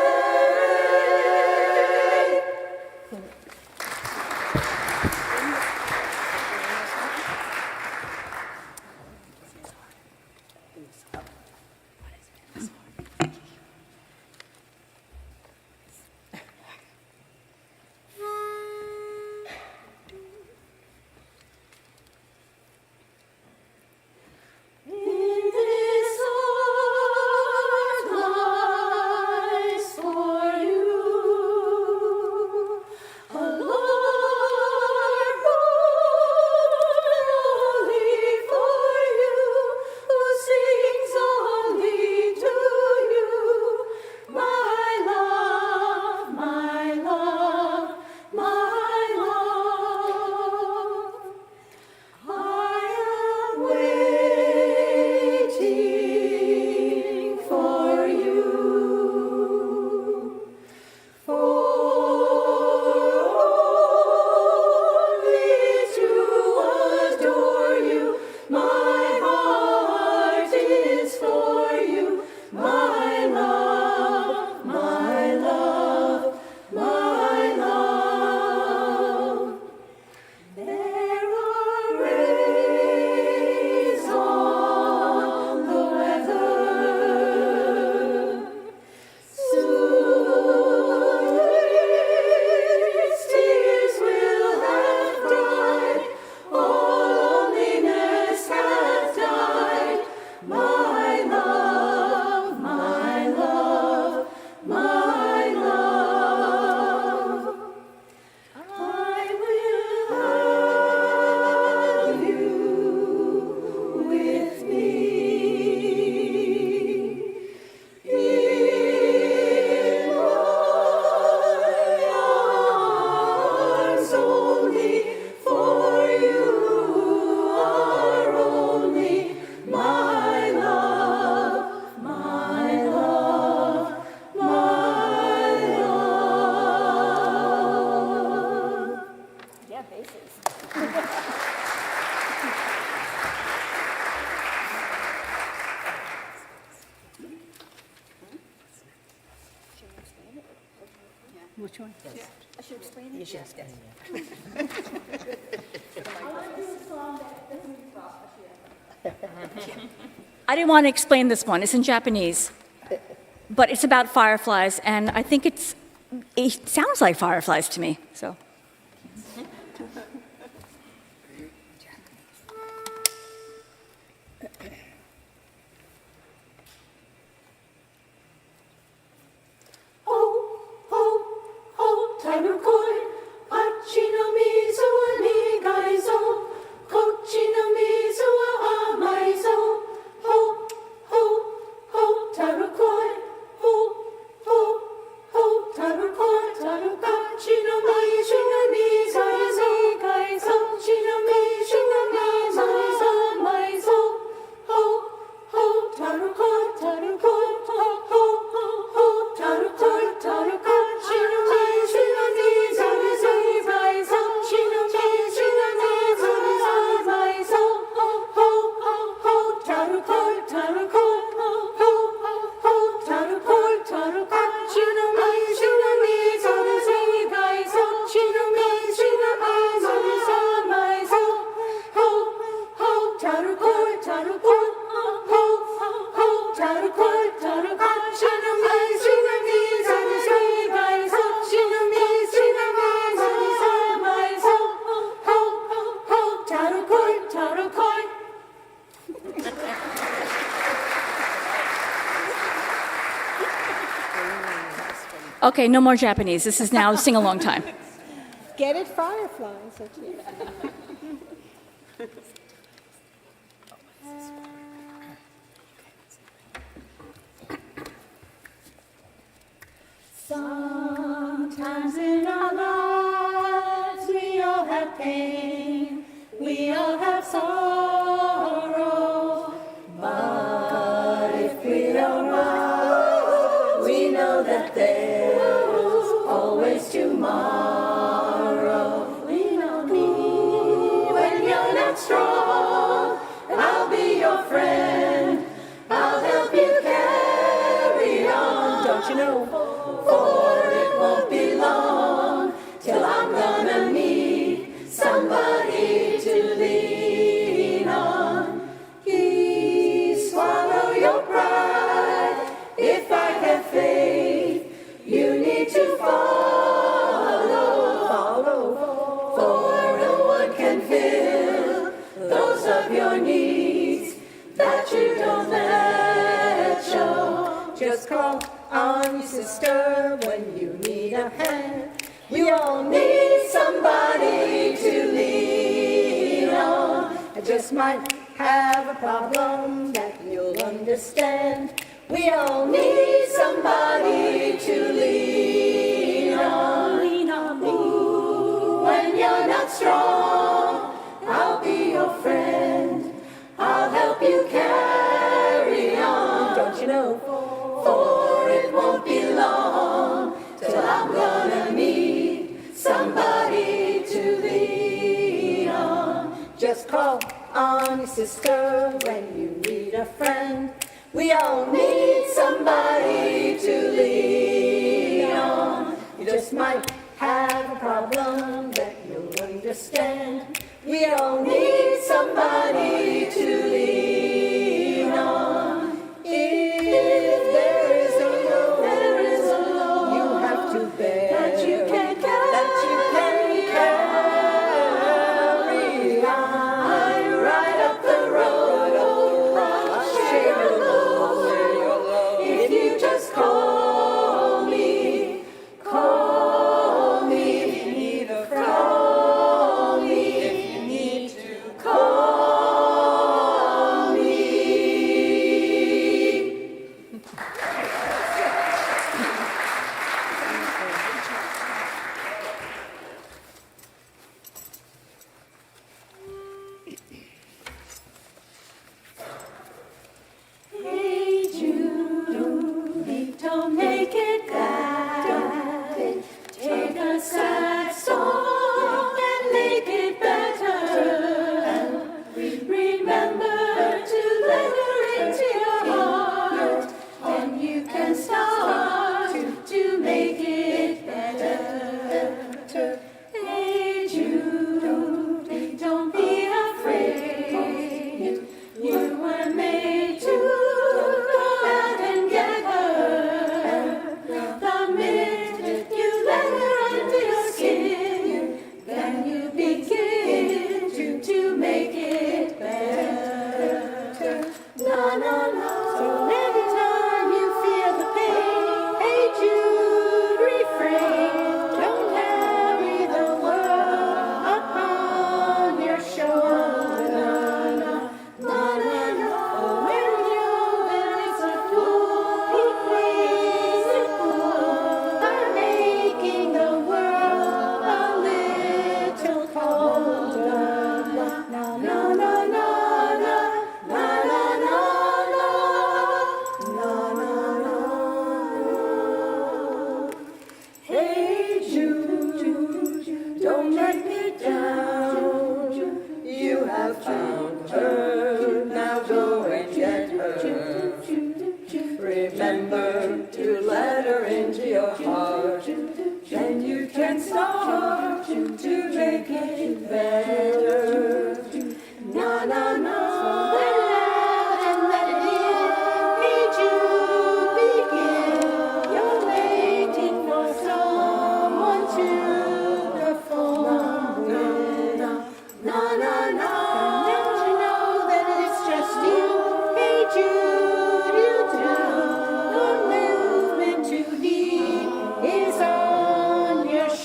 Yes. I should explain it. You should explain it. I didn't want to explain this one. It's in Japanese. But it's about fireflies, and I think it sounds like fireflies to me. So. Okay, no more Japanese. This is now sing-along time. Get it, fireflies. Okay. Sometimes in our lives we all have pain, we all have sorrow, but if we don't rise, we know that there's always tomorrow. Lean on me when you're not strong, I'll be your friend, I'll help you carry on. Don't you know? For it won't be long till I'm gonna need somebody to lean on. Please swallow your pride. If I have faith, you need to follow. For no one can fill those of your needs that you don't let show. Just call on your sister when you need a hand. We all need somebody to lean on. I just might have a problem that you'll understand. We all need somebody to lean on. Lean on me. Ooh, when you're not strong, I'll be your friend. I'll help you carry on. Don't you know? For it won't be long till I'm gonna need somebody to lean on. Just call on your sister when you need a friend. We all need somebody to lean on. You just might have a problem that you'll understand. We all need somebody to lean on. If there is a load you have to bear, that you can carry on. I'm right up the road, I'll share your load. If you just call me. If you need a friend, call me. If you need to call me.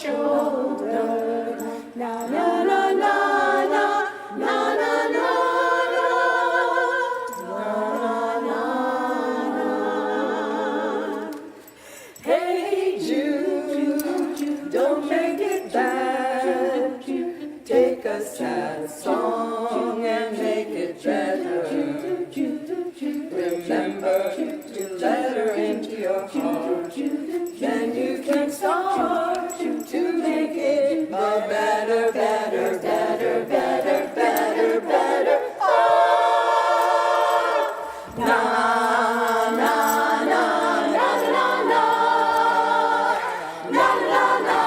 shoulder. Na na na na na na na na na na. Hey Jude, don't make it bad. Take a sad song and make it better. Remember to let her into your heart. Then you can start to make it a better, better, better, better, better, better. Oh, na na na na na na na na na.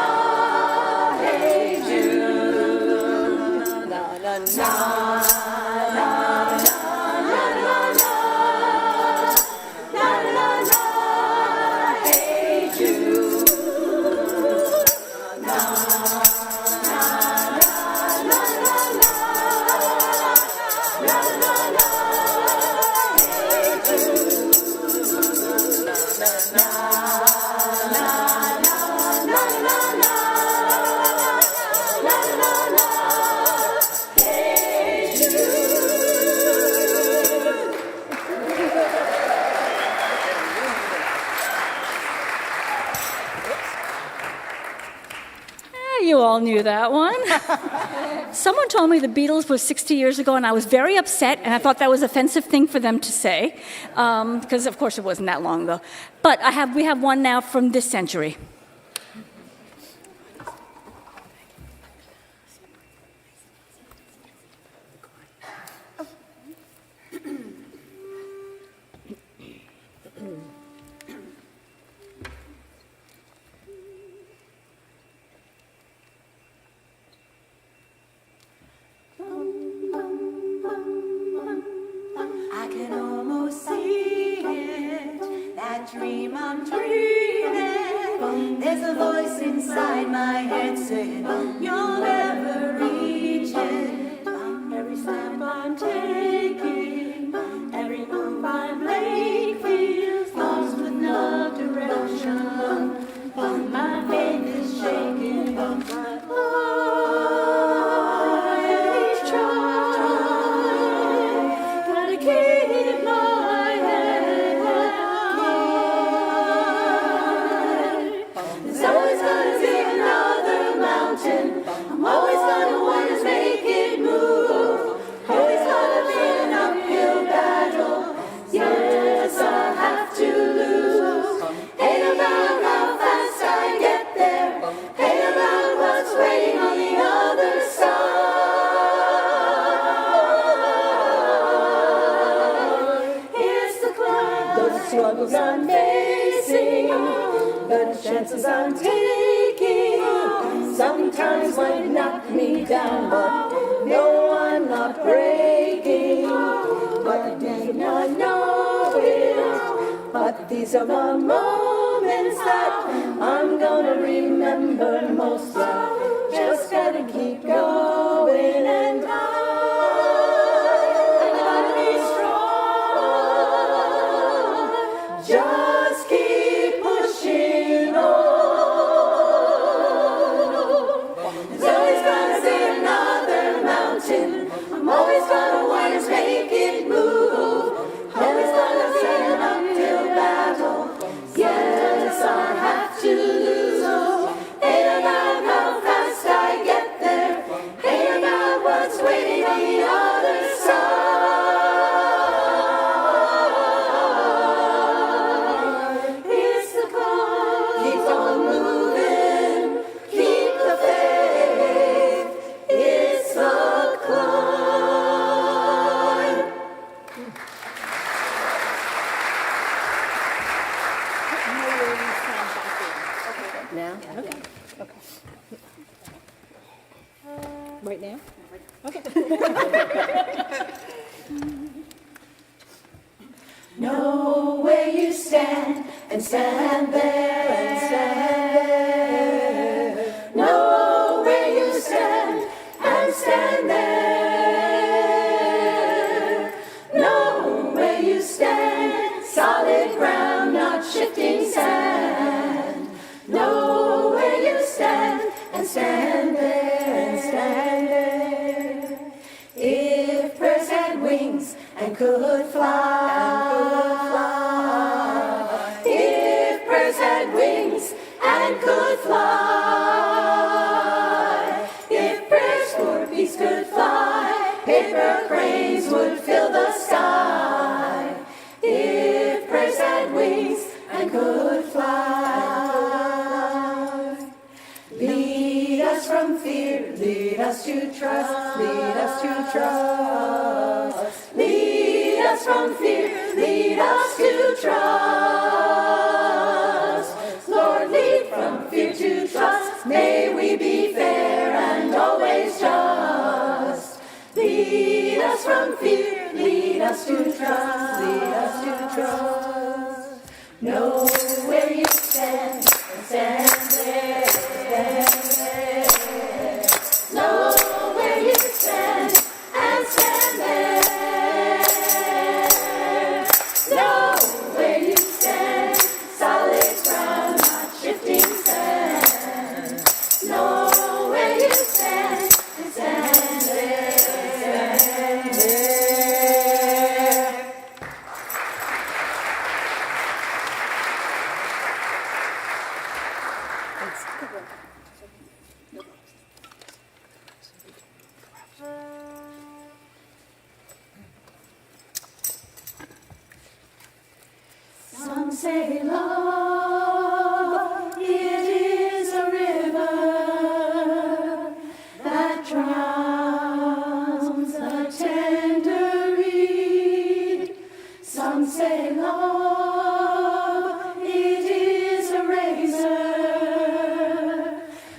Hey Jude, na na na. You all knew that one. Someone told me the Beatles was 60 years ago, and I was very upset, and I thought that was an offensive thing for them to say, because of course it wasn't that long ago. But we have one now from this century. I can almost see it, that dream I'm dreaming. There's a voice inside my head saying, you'll never reach it. Every step I'm taking, every move I make feels lost with no direction. My faith is shaking, but I try. Gotta keep my head high. There's always gonna be another mountain. I'm always gonna want to make it move. Always gonna be an uphill battle. Yes, I have to lose. Ain't about how fast I get there. Ain't about what's waiting on the other side. Here's the climb. Those struggles I'm facing, the chances I'm taking, sometimes might knock me down, but no, I'm not breaking. But I did not know it. But these are the moments that I'm gonna remember most. I just gotta keep going, and I gotta be strong. Just keep pushing on. There's always gonna be another mountain. I'm always gonna want to make it move. Always gonna be an uphill battle. Yes, I have to lose. Ain't about how fast I get there. Ain't about what's waiting on the other side. It's the climb. Keep on moving. Keep the faith. It's the climb. Now? Okay. Okay. Right now? Okay. Know where you stand and stand there and stand there. Know where you stand and stand there. Know where you stand, solid ground, not shifting sand. Know where you stand could fly. If birds had wings and could fly. If prayers for peace could fly, paper cranes would fill the sky. If prayers had wings and could fly. Lead us from fear, lead us to trust, lead us to trust. Lead us from fear, lead us to trust. Lord, lead from fear to trust. May we be fair and always just. Lead us from fear, lead us to trust, lead us to trust. Know where you stand and stand there. Know where you stand and stand there. Know where you stand, solid ground, not shifting sand. Know where you stand and stand there. Stand there. Some say love, it is a river that drowns the tender reed. Some say love, it is a razor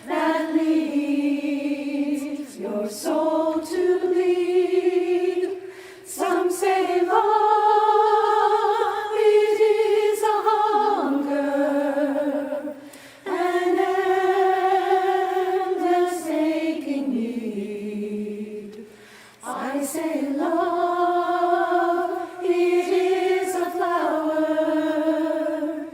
that leaves your soul to bleed. Some say love, it is a hunger, an endless aching need. I say love, it is a flower,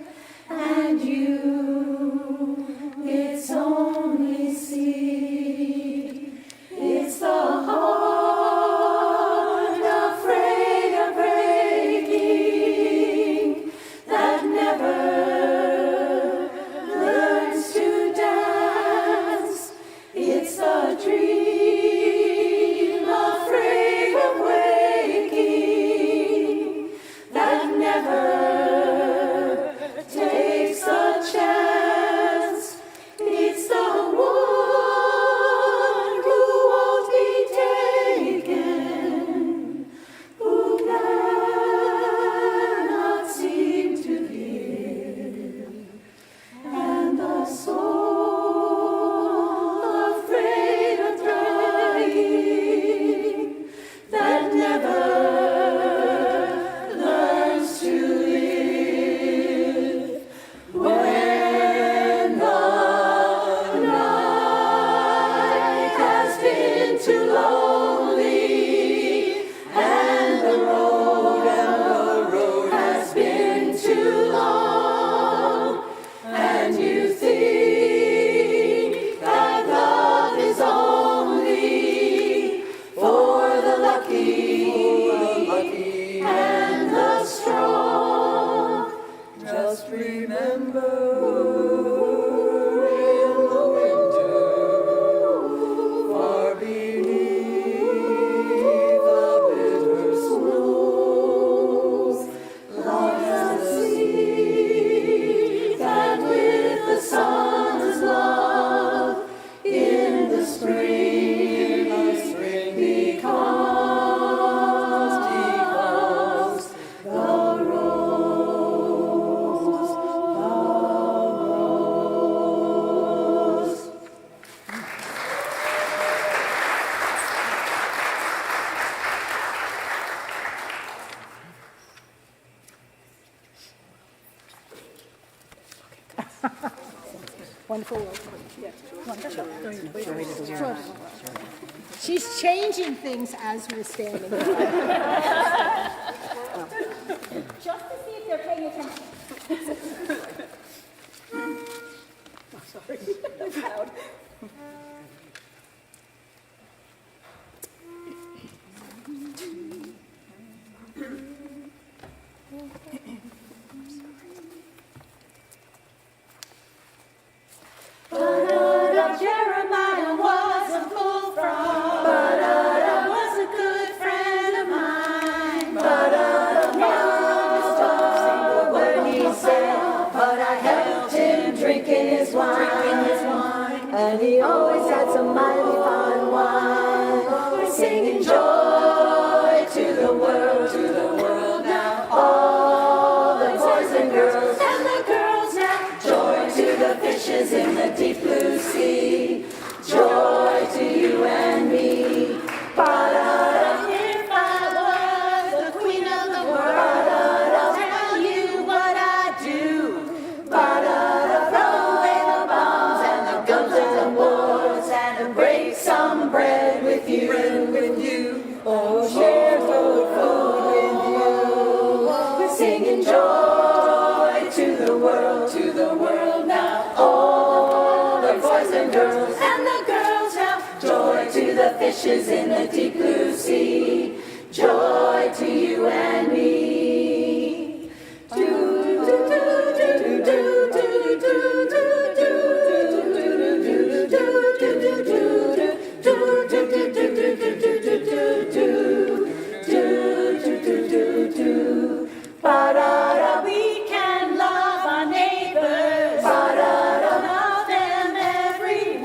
and you, its only seed. It's the heart afraid of breaking that never learns to dance. It's the dream afraid of waking that never takes a chance. It's the one who won't be taken, who cannot seem to give, and the soul afraid of trying that never learns to live. When the night has been too lonely and the road has been too long, and you think that love is only for the lucky and the strong, just remember in the winter, far beneath the bitter snows, lies the sea that with the sun's love in the spring becomes the rose, Wonderful work. Yeah. Wonderful. She's changing things as we're standing. Just to see if they're paying attention. Sorry, that's loud. and he always had some mighty fine wine. We're singing joy to the world now. All the boys and girls now. Joy to the fishes in the deep blue sea. Joy to you and me. Ba-da-da. If I was the queen of the world, I'll tell you what I do. Ba-da-da. Throw away the bombs and the guns and the wars and break some bread with you. Oh, share good food with you. We're singing joy to the world now. All the boys and girls now. Joy to the fishes in the deep blue sea. Joy to you and me. Do do do do do do do do Ba-da-da, we can love our neighbors. Ba-da-da, love them, everyone.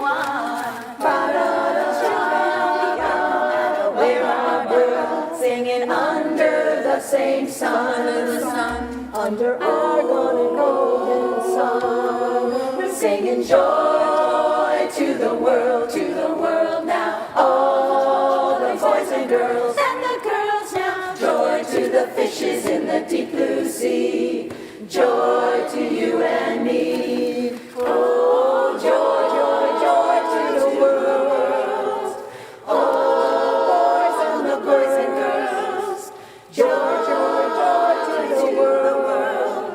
Ba-da-da, joy, we're our world, singing under the same sun. Under our golden sun. We're singing joy to the world now. All the boys and girls now. Joy to the fishes in the deep blue sea. Joy to you and me. Oh, joy, joy, joy to the world. All the boys and girls. Joy, joy, joy to the world.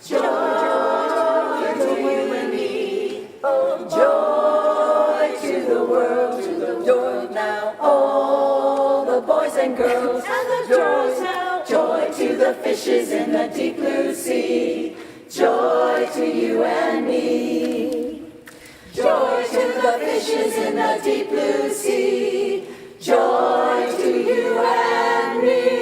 Joy, joy to you and me. Oh, joy to the world now. All the boys and girls now. Joy to the fishes in the deep blue sea. Joy to you and me. Joy to the fishes in the deep blue sea. Joy to you and me.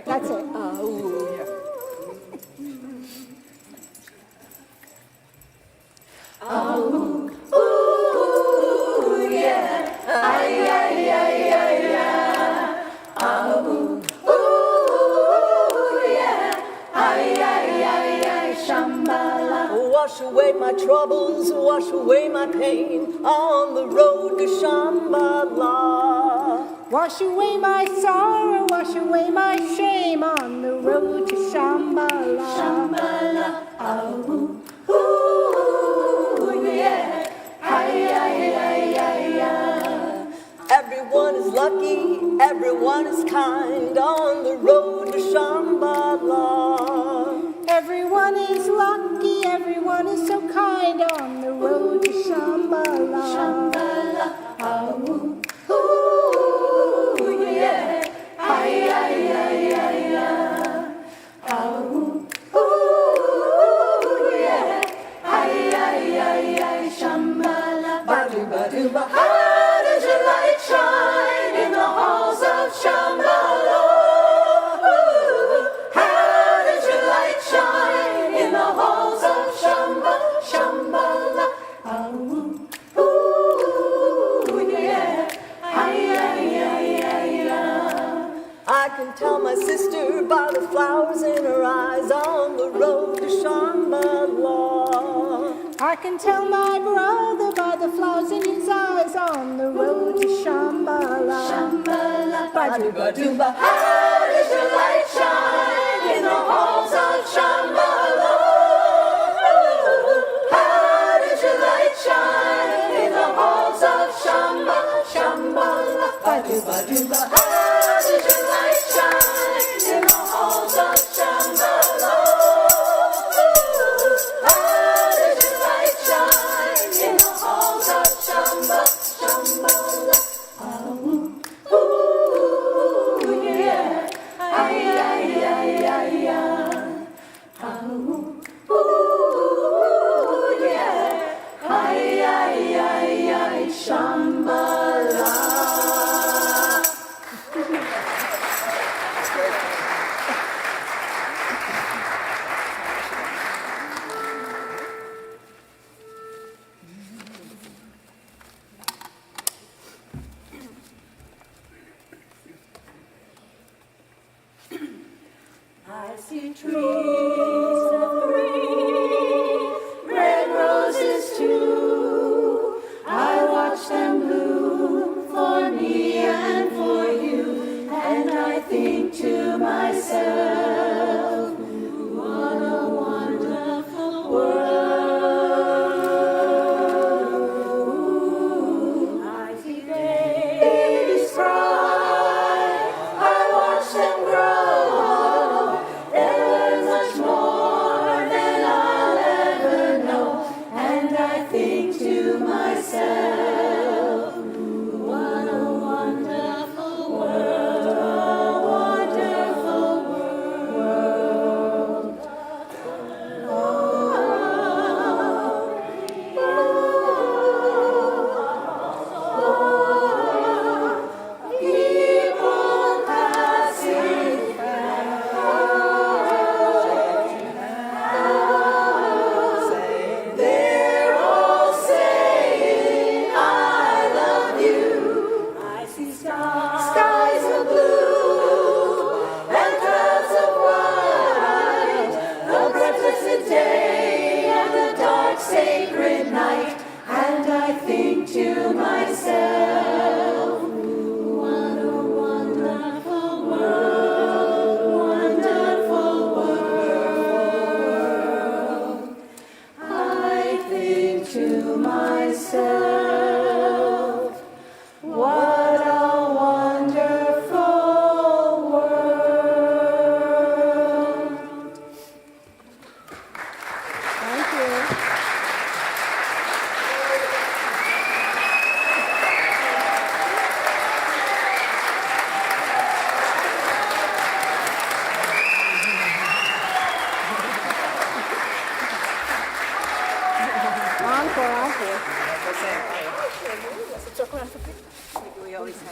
That's it. Ooh, yeah. Ay, ay, ay, ay, ay. Ooh, yeah. Ay, ay, ay, ay, Shambhala. Wash away my troubles, wash away my pain on the road to Shambhala. Wash away my sorrow, wash away my shame on the road to Shambhala. Shambhala. Ooh, yeah. Ay, ay, ay, ay, ay. Everyone is lucky, everyone is kind on the road to Shambhala. Everyone is lucky, everyone is so kind on the road to Shambhala. Shambhala. Ooh, yeah. Ay, ay, ay, ay, ay. Ooh, yeah. Ay, ay, ay, ay, Shambhala. Ba-do-ba-do-ba. How does your light shine in the halls of Shambhala? Ooh, how does your light shine in the halls of Shambhala? Ooh, yeah. Ay, ay, ay, ay, ay. I can tell my sister by the flowers in her eyes on the road to Shambhala. I can tell my brother by the flowers in his eyes on the road to Shambhala. Shambhala. Ba-do-ba-do-ba. How does your light shine in the halls of Shambhala? How does your light shine in the halls of Shambhala? Ba-do-ba-do-ba. How does your light shine in the halls of Shambhala? How does your light shine? see trees of green, red roses too. I watch them bloom for me and for you, and I think to myself, what a wonderful world. I see babies cry, I watch them grow. They learn much more than I'll ever know, and I think to myself, what a wonderful world, wonderful world. People passing they're all saying, I love you. I see skies of blue and clouds of white, the bright blessed day and the dark sacred night, and I think to myself, what a wonderful world, wonderful world. I think to myself, what a wonderful world. Thank you.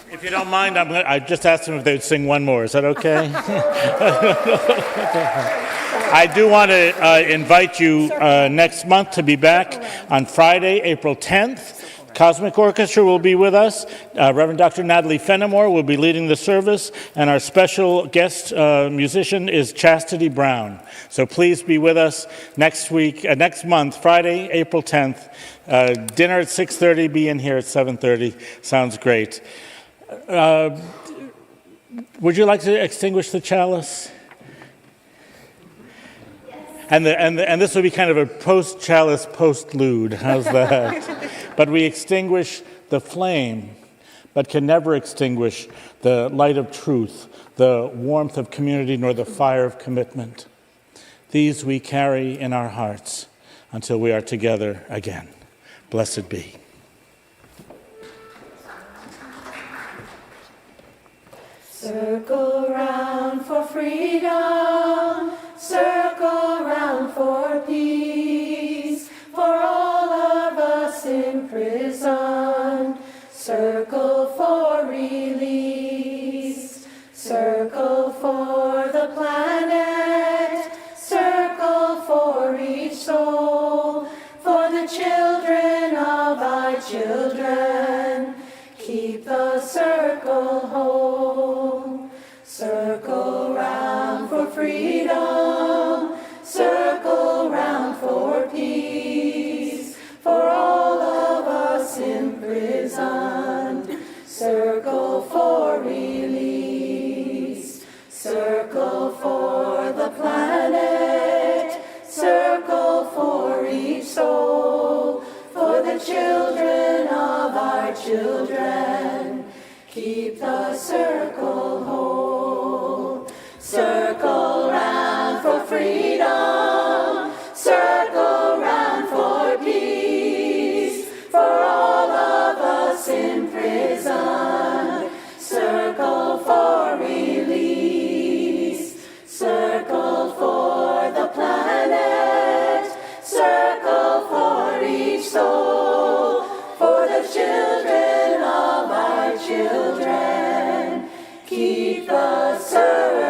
If you don't mind, I just asked them if they'd sing one more. Is that okay? I do want to invite you next month to be back on Friday, April 10th. Cosmic Orchestra will be with us. Reverend Dr. Natalie Fenimore will be leading the service, and our special guest musician is Chastity Brown. So please be with us next month, Friday, April 10th. Dinner at 6:30. Be in here at 7:30. Sounds great. Would you like to extinguish the chalice? And this will be kind of a post-chalice, post-lewd. How's that? But we extinguish the flame, but can never extinguish the light of truth, the warmth of community, nor the fire of commitment. These we carry in our hearts until we are together again. Blessed be. Circle round for freedom, circle round for peace, for all of us in prison. Circle for release, circle for the planet, circle for each soul, for the children of our children. Keep the circle whole. Circle round for freedom, circle round for peace, for all of us imprisoned. Circle for release, circle for the planet, circle for each soul, for the children of our children. Keep the circle whole. Circle round for freedom, circle round for peace, for all of us imprisoned. Circle for release, circle for the planet, circle for each soul, for the children of our children. Keep the circle